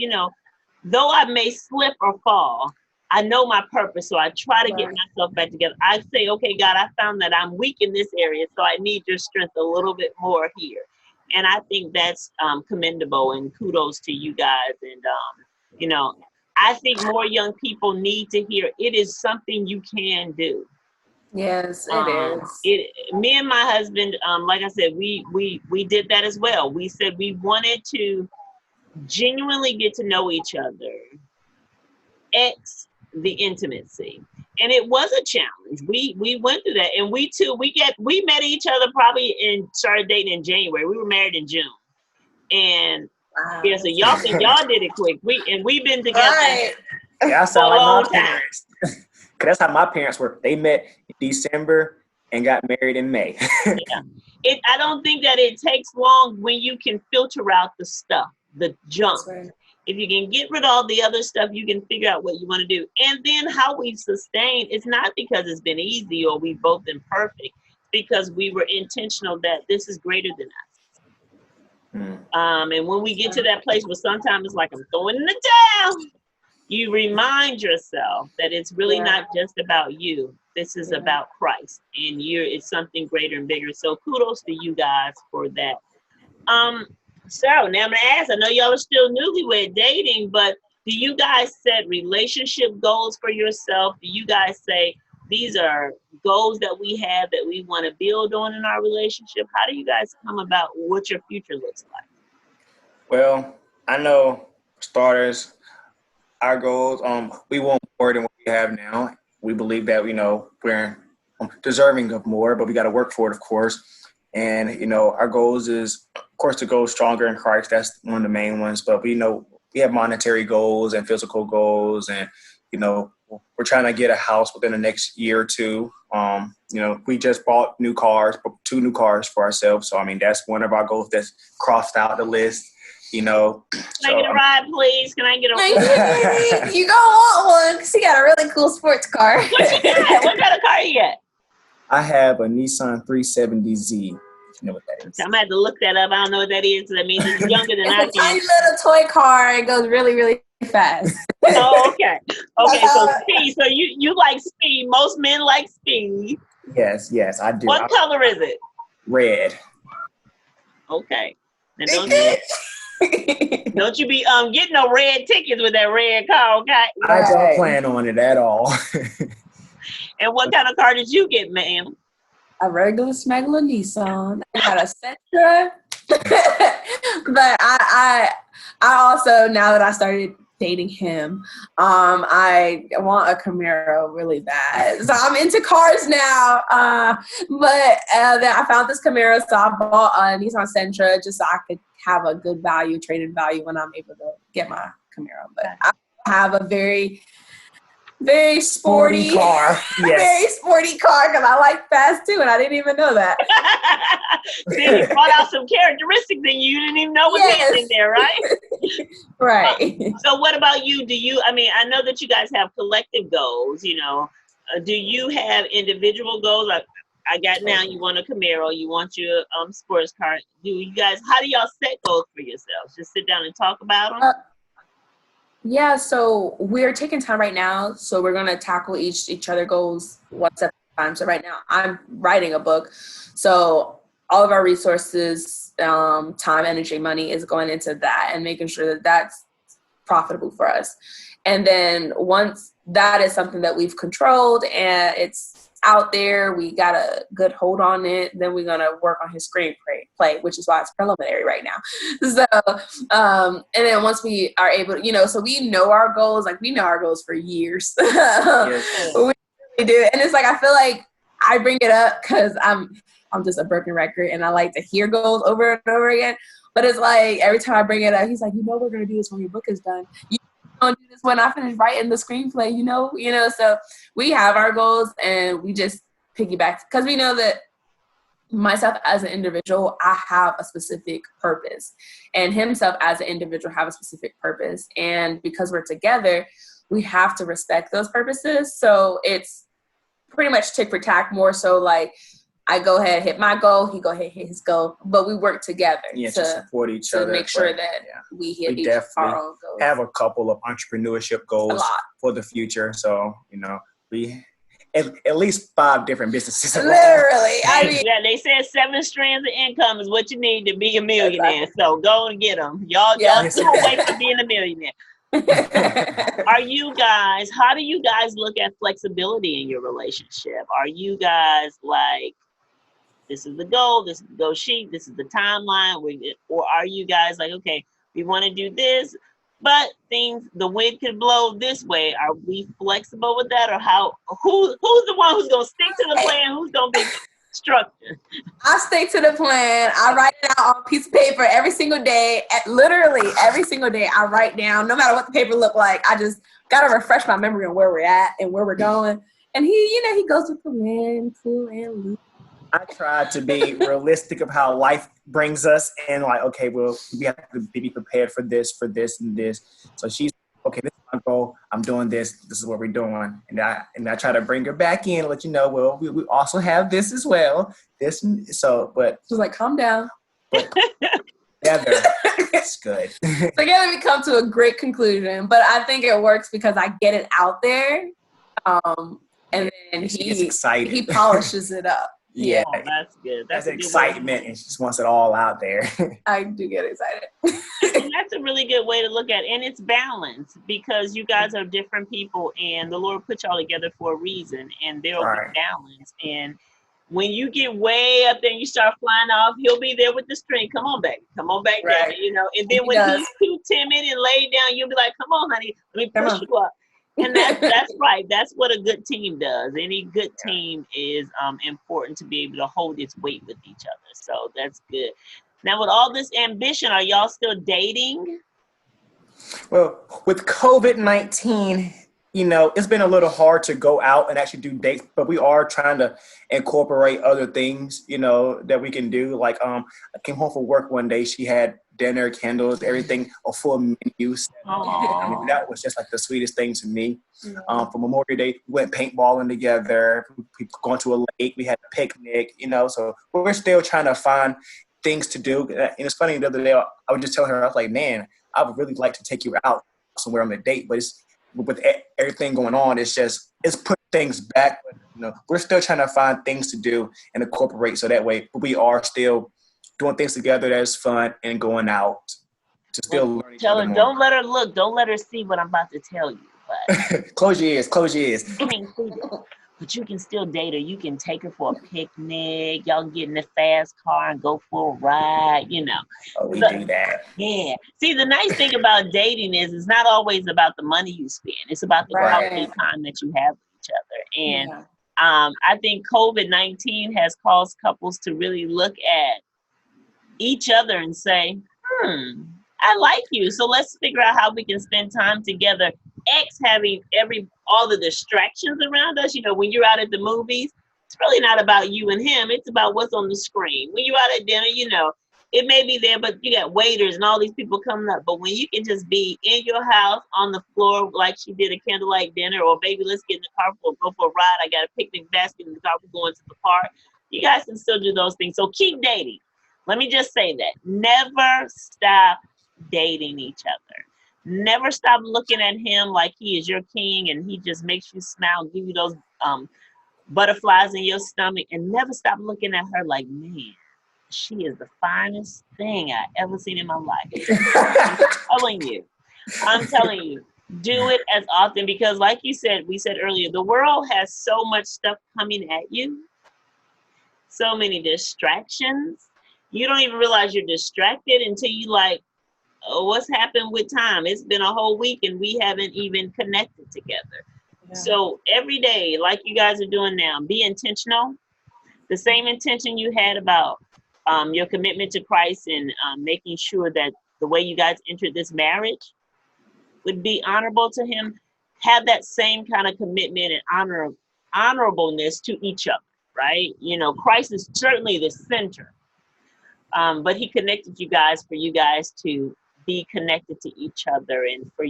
though I may slip or fall, I know my purpose, so I try to get myself back together. I say, okay, God, I found that I'm weak in this area, so I need your strength a little bit more here. And I think that's commendable, and kudos to you guys. And I think more young people need to hear it is something you can do. Yes, it is. Me and my husband, like I said, we did that as well. We said we wanted to genuinely get to know each other, X the intimacy, and it was a challenge. We went through that, and we met each other probably and started dating in January. We were married in June, and yeah, so y'all did it quick. We've been together. Right. Yeah, I sound like my parents. Cause that's how my parents were. They met in December and got married in May. Yeah. I don't think that it takes long when you can filter out the stuff, the junk. Right. If you can get rid of all the other stuff, you can figure out what you want to do. And then how we've sustained, it's not because it's been easy or we've both been perfect, because we were intentional that this is greater than us. And when we get to that place where sometimes it's like I'm throwing in the towel, you remind yourself that it's really not just about you. This is about Christ, and it's something greater and bigger. So kudos to you guys for that. So now I'm gonna ask, I know y'all are still newlywed dating, but do you guys set relationship goals for yourself? Do you guys say these are goals that we have that we want to build on in our relationship? How do you guys come about what your future looks like? Well, I know for starters, our goals, we want more than what we have now. We believe that, we're deserving of more, but we got to work for it, of course. And, our goals is, of course, to go stronger in Christ. That's one of the main ones. But we have monetary goals and physical goals. And, we're trying to get a house within the next year or two. We just bought 2 new cars for ourselves. So, that's one of our goals that's crossed out the list. Can I get a ride, please? Can I get a ride? You gonna want one because you got a really cool sports car. What you got? What kind of car you got? I have a Nissan 370Z. You know what that is? I'm gonna have to look that up. I don't know what that is. That means it's younger than I can. It's a tiny little toy car. It goes really, really fast. Oh, okay. Okay, so speed. So you like speed. Most men like speed. Yes, I do. What color is it? Red. Okay. Now don't you be getting no red tickets with that red car, okay? I don't plan on it at all. And what kind of car did you get, ma'am? A regular smuggler Nissan. I got a Sentra. But I also, now that I started dating him, I want a Camaro really bad. So I'm into cars now. But then I found this Camaro, so I bought a Nissan Sentra just so I could have a good trade-in value when I'm able to get my Camaro. But I have a very very sporty car. Yes. Very sporty car because I like fast too, and I didn't even know that. See, you brought out some characteristics that you didn't even know was happening there, right? Right. So what about you? I know that you guys have collective goals, do you have individual goals? Like, I got now, you want a Camaro, you want your sports car. How do y'all set goals for yourselves? Just sit down and talk about them? Yeah, so we're taking time right now. So we're gonna tackle each other goals one step at a time. So right now I'm writing a book. So all of our resources, time, energy, money is going into that and making sure that that's profitable for us. And then once that is something that we've controlled and it's out there, we got a good hold on it, then we're gonna work on his screenplay, which is why it's preliminary right now. So and then once we are able to, so we know our goals, like we know our goals for years. Yes. We really do. And it's like I feel like I bring it up because I'm just a broken record and I like to hear goals over and over again. But it's like every time I bring it up, he's like, we're gonna do this when your book is done. Gonna do this when I finish writing the screenplay, so we have our goals and we just piggyback because we know that myself as an individual, I have a specific purpose and himself as an individual have a specific purpose. And because we're together, we have to respect those purposes. So it's pretty much tick for tack, more so like I go ahead, hit my goal, he go ahead, hit his goal, but we work together to support each other. To make sure that we hit our own goals. Have a couple of entrepreneurship goals for the future. So, we at least 5 different businesses. Literally. They said 7 strands of income is what you need to be a millionaire. So go and get them. Y'all still wait for being a millionaire. How do you guys look at flexibility in your relationship? Are you guys like, this is the goal, this is the goal sheet, this is the timeline, or are you guys like, okay, we want to do this, but the wind could blow this way? Are we flexible with that, or who's the one who's gonna stick to the plan? Who's gonna be structured? I stick to the plan. I write it out on a piece of paper every single day. Literally every single day I write down, no matter what the paper look like. I just gotta refresh my memory on where we're at and where we're going. And he goes with the wind, pull and loop. I try to be realistic of how life brings us, and like, okay, well, we have to be prepared for this, and this. So she's okay. This is my goal. I'm doing this. This is what we're doing, and I try to bring her back in, and let you know. Well, we also have this as well. But she's like, calm down. But together, it's good. Together we come to a great conclusion. But I think it works because I get it out there, and then he polishes it up. Yeah, that's good. That's excitement, and she just wants it all out there. I do get excited. And that's a really good way to look at it. And it's balance, because you guys are different people, and the Lord put y'all together for a reason, and there'll be balance. And when you get way up there and you start flying off, he'll be there with the string. Come on, baby. Come on back down. And then when he's too timid and laid down, you'll be like, come on, honey, let me push you up. And that's right. That's what a good team does. Any good team is important to be able to hold its weight with each other. So that's good. Now, with all this ambition, are y'all still dating? Well, with COVID-19, it's been a little hard to go out and actually do dates, but we are trying to incorporate other things, that we can do. Like, I came home from work one day. She had dinner, candles, everything, a full menu. That was just like the sweetest thing to me. For Memorial Day, we went paintballing together. We gone to a lake. We had a picnic, so we're still trying to find things to do. And it's funny, the other day, I was just telling her, I was like, man, I would really like to take you out somewhere on a date, but with everything going on, it's put things back. But, we're still trying to find things to do and incorporate, so that way we are still doing things together that's fun and going out to still learn each other more. Don't let her look. Don't let her see what I'm about to tell you. But close your ears. But you can still date her. You can take her for a picnic. Y'all get in the fast car and go for a ride, Oh, we do that. Yeah. See, the nice thing about dating is it's not always about the money you spend. It's about the quality time that you have with each other. And I think COVID-19 has caused couples to really look at each other and say, I like you. So let's figure out how we can spend time together. X having all the distractions around us. You know, when you're out at the movies, it's really not about you and him. It's about what's on the screen. When you're out at dinner, you know, it may be there, but you got waiters and all these people coming up. But when you can just be in your house on the floor like she did a candlelight dinner, or baby, let's get in the car for go for a ride. I got a picnic basket in the car. We're going to the park. You guys can still do those things. So keep dating. Let me just say that. Never stop dating each other. Never stop looking at him like he is your king and he just makes you smile, give you those butterflies in your stomach, and never stop looking at her like, man, she is the finest thing I ever seen in my life. I'm telling you, do it as often, because like we said earlier, the world has so much stuff coming at you, so many distractions. You don't even realize you're distracted until you like, oh, what's happened with time? It's been a whole week and we haven't even connected together. Yeah. So every day, like you guys are doing now, be intentional. The same intention you had about your commitment to Christ and making sure that the way you guys entered this marriage would be honorable to him. Have that same kind of commitment and honorableness to each other, right? You know, Christ is certainly the center. But he connected you guys for you guys to be connected to each other, and for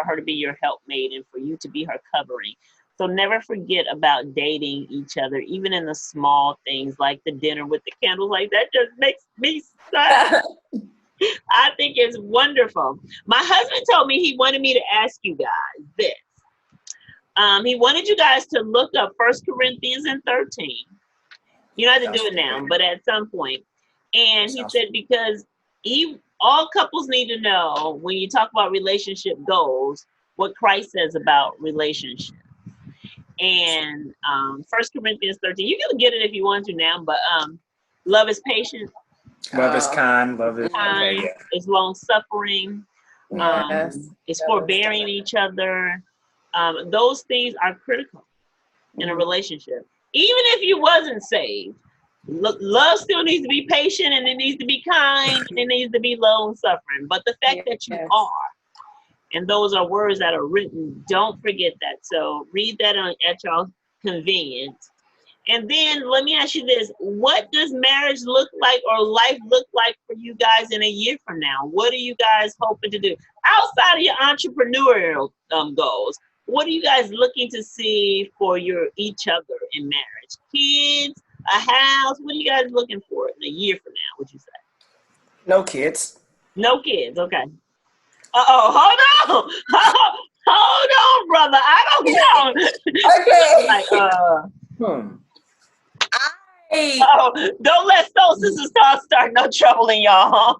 her to be your helpmate, and for you to be her covering. So never forget about dating each other, even in the small things like the dinner with the candles. Like that just makes me sad. I think it's wonderful. My husband told me he wanted me to ask you guys this. He wanted you guys to look up 1 Corinthians 13. You don't have to do it now, but at some point. And he said, because all couples need to know, when you talk about relationship goals, what Christ says about relationships. And 1 Corinthians 13, you can get it if you want to now, but love is patient. Love is kind. Love is kind. Okay, yeah. It's long suffering. Yes. It's forbearing each other. Those things are critical in a relationship. Even if you wasn't saved, love still needs to be patient, and it needs to be kind, and it needs to be long suffering. But the fact that you are, and those are words that are written, don't forget that. So read that at your convenience. And then let me ask you this: what does marriage look like, or life look like for you guys in a year from now? What are you guys hoping to do outside of your entrepreneurial goals? What are you guys looking to see for each other in marriage? Kids, a house? What are you guys looking for in a year from now, would you say? No kids. No kids, okay. Hold on. Hold on, brother. I don't know. Okay. Don't let Soul Sisters start no trouble in y'all home.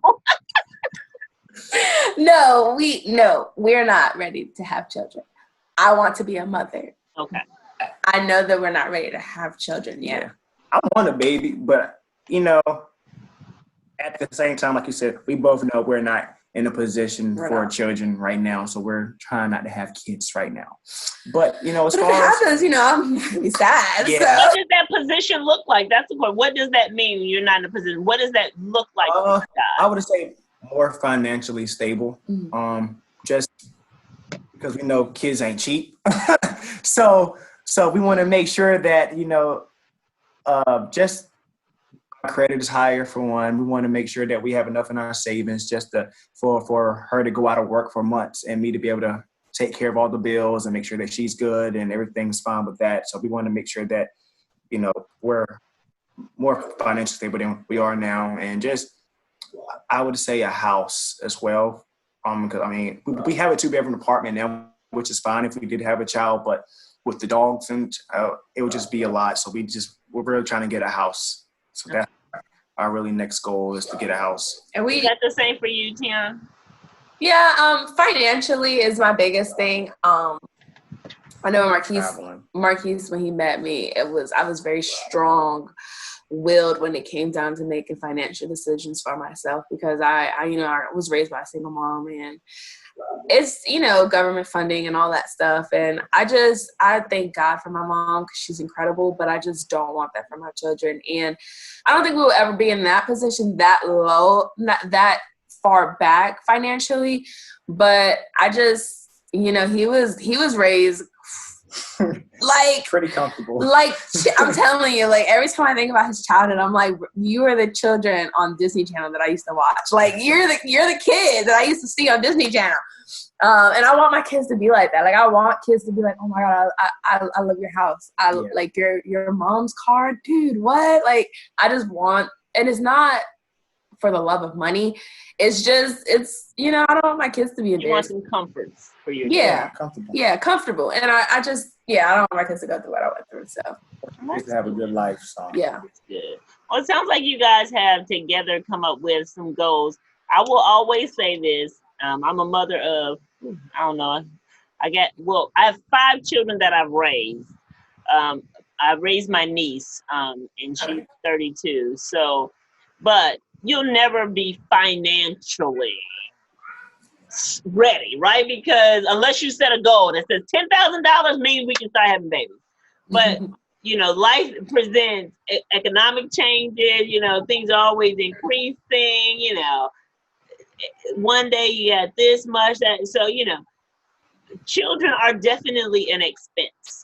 No, we're not ready to have children. I want to be a mother. Okay. I know that we're not ready to have children yet. Yeah. I want a baby, but at the same time, like you said, we both know we're not in a position for children right now, so we're trying not to have kids right now. But as far as it happens, I'm gonna be sad. Yeah. So. What does that position look like? That's the point. What does that mean when you're not in a position? What does that look like? I would say more financially stable. Just because we know kids ain't cheap. so we want to make sure that just our credit is higher for one. We want to make sure that we have enough in our savings just for her to go out of work for months and me to be able to take care of all the bills and make sure that she's good and everything's fine with that. So we want to make sure that we're more financially stable than we are now, and just I would say a house as well. Because we have a 2-bedroom apartment now, which is fine if we did have a child, but with the dogs and it would just be a lot. So we're really trying to get a house. So that's our really next goal, is to get a house. And is that the same for you, Tiana? Yeah, financially is my biggest thing. I know Marquise, when he met me, I was very strong-willed when it came down to making financial decisions for myself, because I was raised by a single mom, and it's government funding and all that stuff, and I thank God for my mom because she's incredible, but I just don't want that for my children, and I don't think we will ever be in that position that low, not that far back financially, but I just, he was raised like pretty comfortable. Like, I'm telling you, like, every time I think about his childhood, I'm like, you are the children on Disney Channel that I used to watch. Like, you're the kid that I used to see on Disney Channel. And I want my kids to be like that. Like, I want kids to be like, oh my God, I love your house. Like your mom's car, dude, what? Like, I just want, and it's not for the love of money. It's just, I don't want my kids to be You want some comforts for your comfortable. Yeah, comfortable. And I just, I don't want my kids to go through what I went through. So just to have a good life. So yeah. It's good. Well, it sounds like you guys have together come up with some goals. I will always say this. I'm a mother of, I don't know, I have 5 children that I've raised. I raised my niece, and she's 32. So, but you'll never be financially ready, right? Because unless you set a goal that says $10,000 means we can start having babies. But life presents economic changes. Things are always increasing. One day you got this much, that. So children are definitely an expense.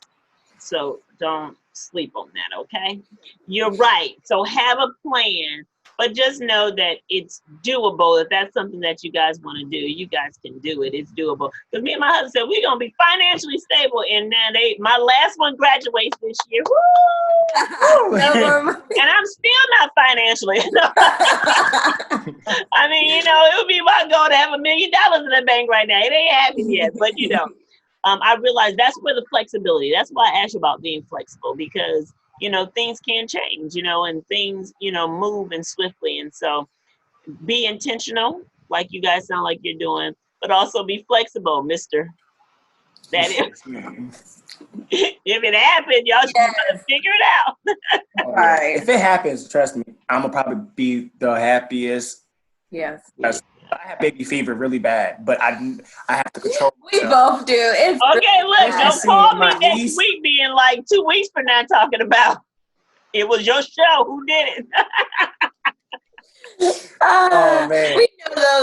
So don't sleep on that, okay? You're right. So have a plan, but just know that it's doable. If that's something that you guys want to do, you guys can do it. It's doable. Because me and my husband said we're gonna be financially stable, and now my last one graduates this year. Woo! And I'm still not financially. I mean, it would be my goal to have $1 million in the bank right now. It ain't happened yet, but I realized that's where the flexibility. That's why I asked you about being flexible, because things can change, and things move and swiftly, and so be intentional, like you guys sound like you're doing, but also be flexible, Mister. That is, if it happens, y'all just gotta figure it out. Right. If it happens, trust me, I'm gonna probably be the happiest. Yes. I have baby fever really bad, but I have to control. We both do. It's okay. Look, don't call me next week, being like 2 weeks from now, talking about it was your show. Who did it? Oh man.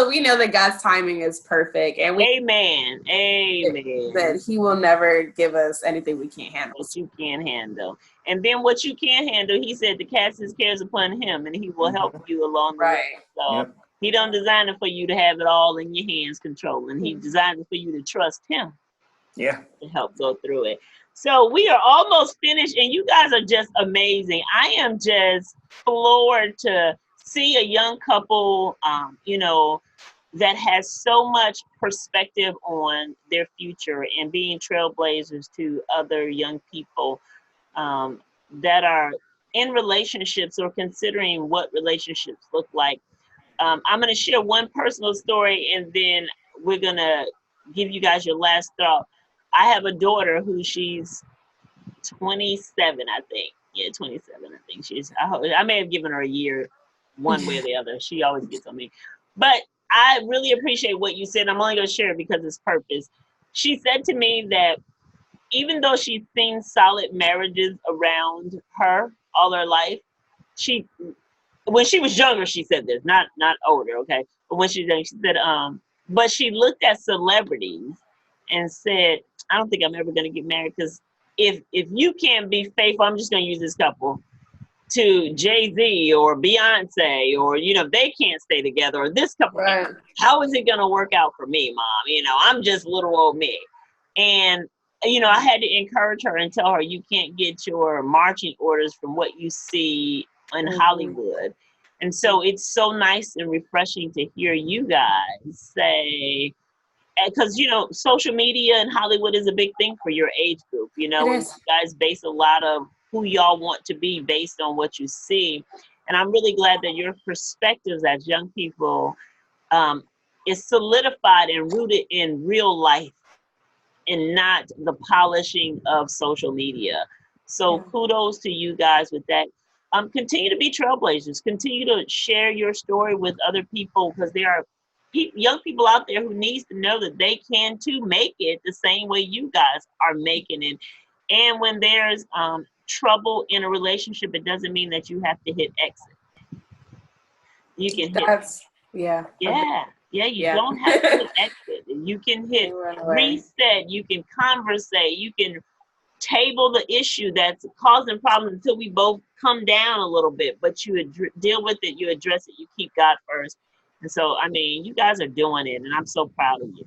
We know that God's timing is perfect, and Amen. that He will never give us anything we can't handle. That you can't handle, and then what you can't handle, He said to cast His cares upon Him, and He will help you along the way. So He don't design it for you to have it all in your hands controlling. He designed it for you to trust Him. Yeah. To help go through it. So we are almost finished, and you guys are just amazing. I am just floored to see a young couple, that has so much perspective on their future and being trailblazers to other young people that are in relationships or considering what relationships look like. I'm going to share one personal story, and then we're going to give you guys your last thought. I have a daughter who she's 27, I think. Yeah, 27, I think she's. I may have given her a year one way or the other. She always gets on me. But I really appreciate what you said. I'm only going to share it because it's purpose. She said to me that even though she's seen solid marriages around her all her life, when she was younger, she said this, not older, okay? But when she was young, she said, but she looked at celebrities and said, I don't think I'm ever going to get married, because if you can't be faithful, I'm just going to use this couple, to Jay-Z or Beyonce, or, they can't stay together, or this couple, how is it going to work out for me, Mom? I'm just little old me. And, I had to encourage her and tell her, you can't get your marching orders from what you see in Hollywood. And so it's so nice and refreshing to hear you guys say, because social media and Hollywood is a big thing for your age group, and you guys base a lot of who y'all want to be based on what you see. And I'm really glad that your perspectives as young people is solidified and rooted in real life and not the polishing of social media. So kudos to you guys with that. Continue to be trailblazers. Continue to share your story with other people, because there are young people out there who needs to know that they can too make it the same way you guys are making it. And when there's trouble in a relationship, it doesn't mean that you have to hit exit. You can hit Yeah. Yeah. Yeah, you Yeah. don't have to hit exit. You can hit Run away. reset. You can conversate. You can table the issue that's causing problems until we both come down a little bit. But you deal with it. You address it. You keep God first. And so, I mean, you guys are doing it, and I'm so proud of you.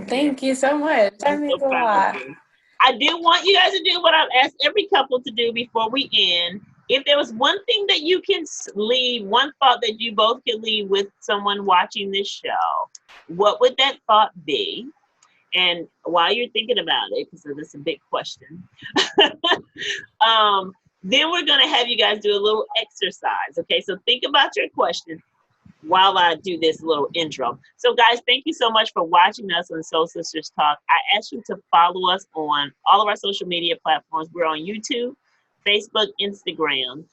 Thank you so much. That I'm means so a proud of lot. you. I do want you guys to do what I've asked every couple to do before we end. If there was one thing that you can leave, one thought that you both can leave with someone watching this show, what would that thought be? And while you're thinking about it, because that's a big question, then we're going to have you guys do a little exercise. Okay, so think about your question while I do this little intro. So guys, thank you so much for watching us on Soul Sisters Talk. I ask you to follow us on all of our social media platforms. We're on YouTube, Facebook, Instagram.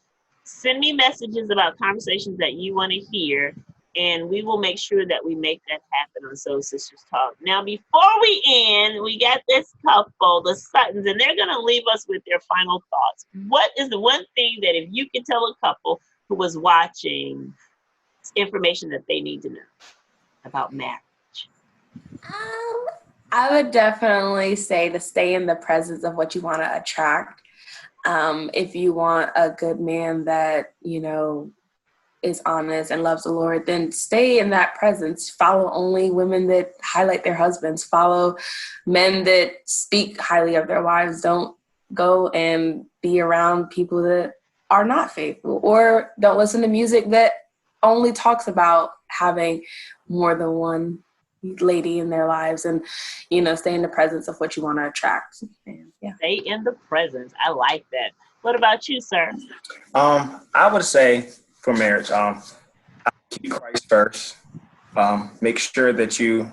Send me messages about conversations that you want to hear, and we will make sure that we make that happen on Soul Sisters Talk. Now, before we end, we got this couple, the Suttons, and they're going to leave us with their final thoughts. What is the one thing that if you could tell a couple who was watching information that they need to know about marriage? I would definitely say to stay in the presence of what you want to attract. If you want a good man that, you know, is honest and loves the Lord, then stay in that presence. Follow only women that highlight their husbands. Follow men that speak highly of their wives. Don't go and be around people that are not faithful, or don't listen to music that only talks about having more than one lady in their lives. And, you know, stay in the presence of what you want to attract. And, yeah. Stay in the presence. I like that. What about you, sir? I would say for marriage, keep Christ first. Make sure that you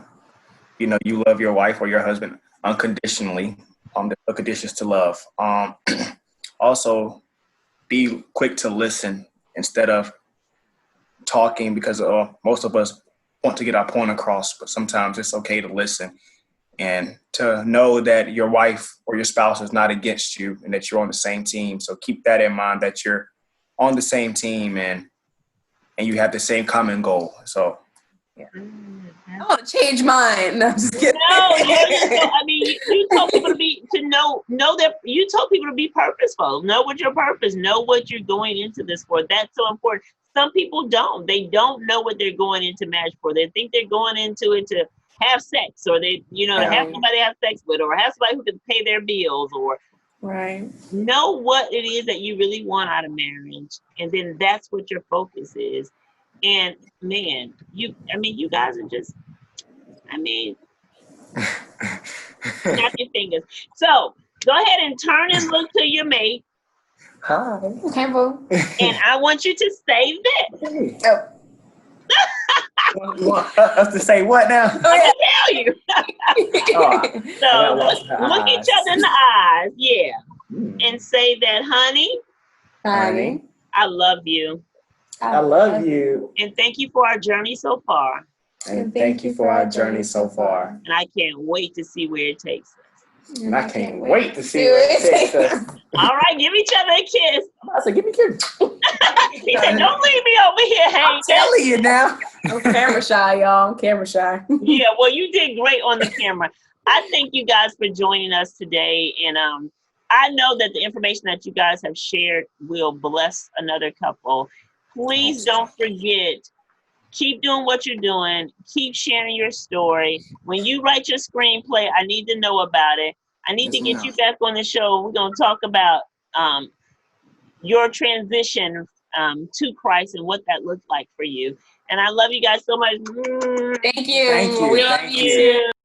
love your wife or your husband unconditionally. There's no conditions to love. Also, be quick to listen instead of talking, because most of us want to get our point across, but sometimes it's okay to listen and to know that your wife or your spouse is not against you and that you're on the same team. So keep that in mind, that you're on the same team and you have the same common goal. So, yeah. I want to change mine. No, I'm just kidding. No, I mean, you told people to know that you told people to be purposeful. Know what your purpose. Know what you're going into this for. That's so important. Some people don't. They don't know what they're going into marriage for. They think they're going into it to have sex, or they, to have somebody to have sex with, or have somebody who can pay their bills, or know what it is that you really want out of marriage, and then that's what your focus is. And man, you guys are just, snap your fingers. So go ahead and turn and look to your mate. Hi. Okay, boo. And I want you to say this. Hey. You want us to say what now? I'm going to tell you. So look each other in the eyes. Yeah. And say that, honey, I love you. I love you. And thank you for our journey so far. And thank you for our journey so far. And I can't wait to see where it takes us. And I can't wait to see where it takes us. All right, give each other a kiss. I said, give me a kiss. He said, don't leave me over here hanging. I'm telling you now. I'm camera shy, y'all. I'm camera shy. Yeah, well, you did great on the camera. I thank you guys for joining us today. And I know that the information that you guys have shared will bless another couple. Please don't forget, keep doing what you're doing. Keep sharing your story. When you write your screenplay, I need to know about it. I need to get you back on the show. We're going to talk about your transition to Christ and what that looked like for you. And I love you guys so much. Thank you. Thank you. We love you.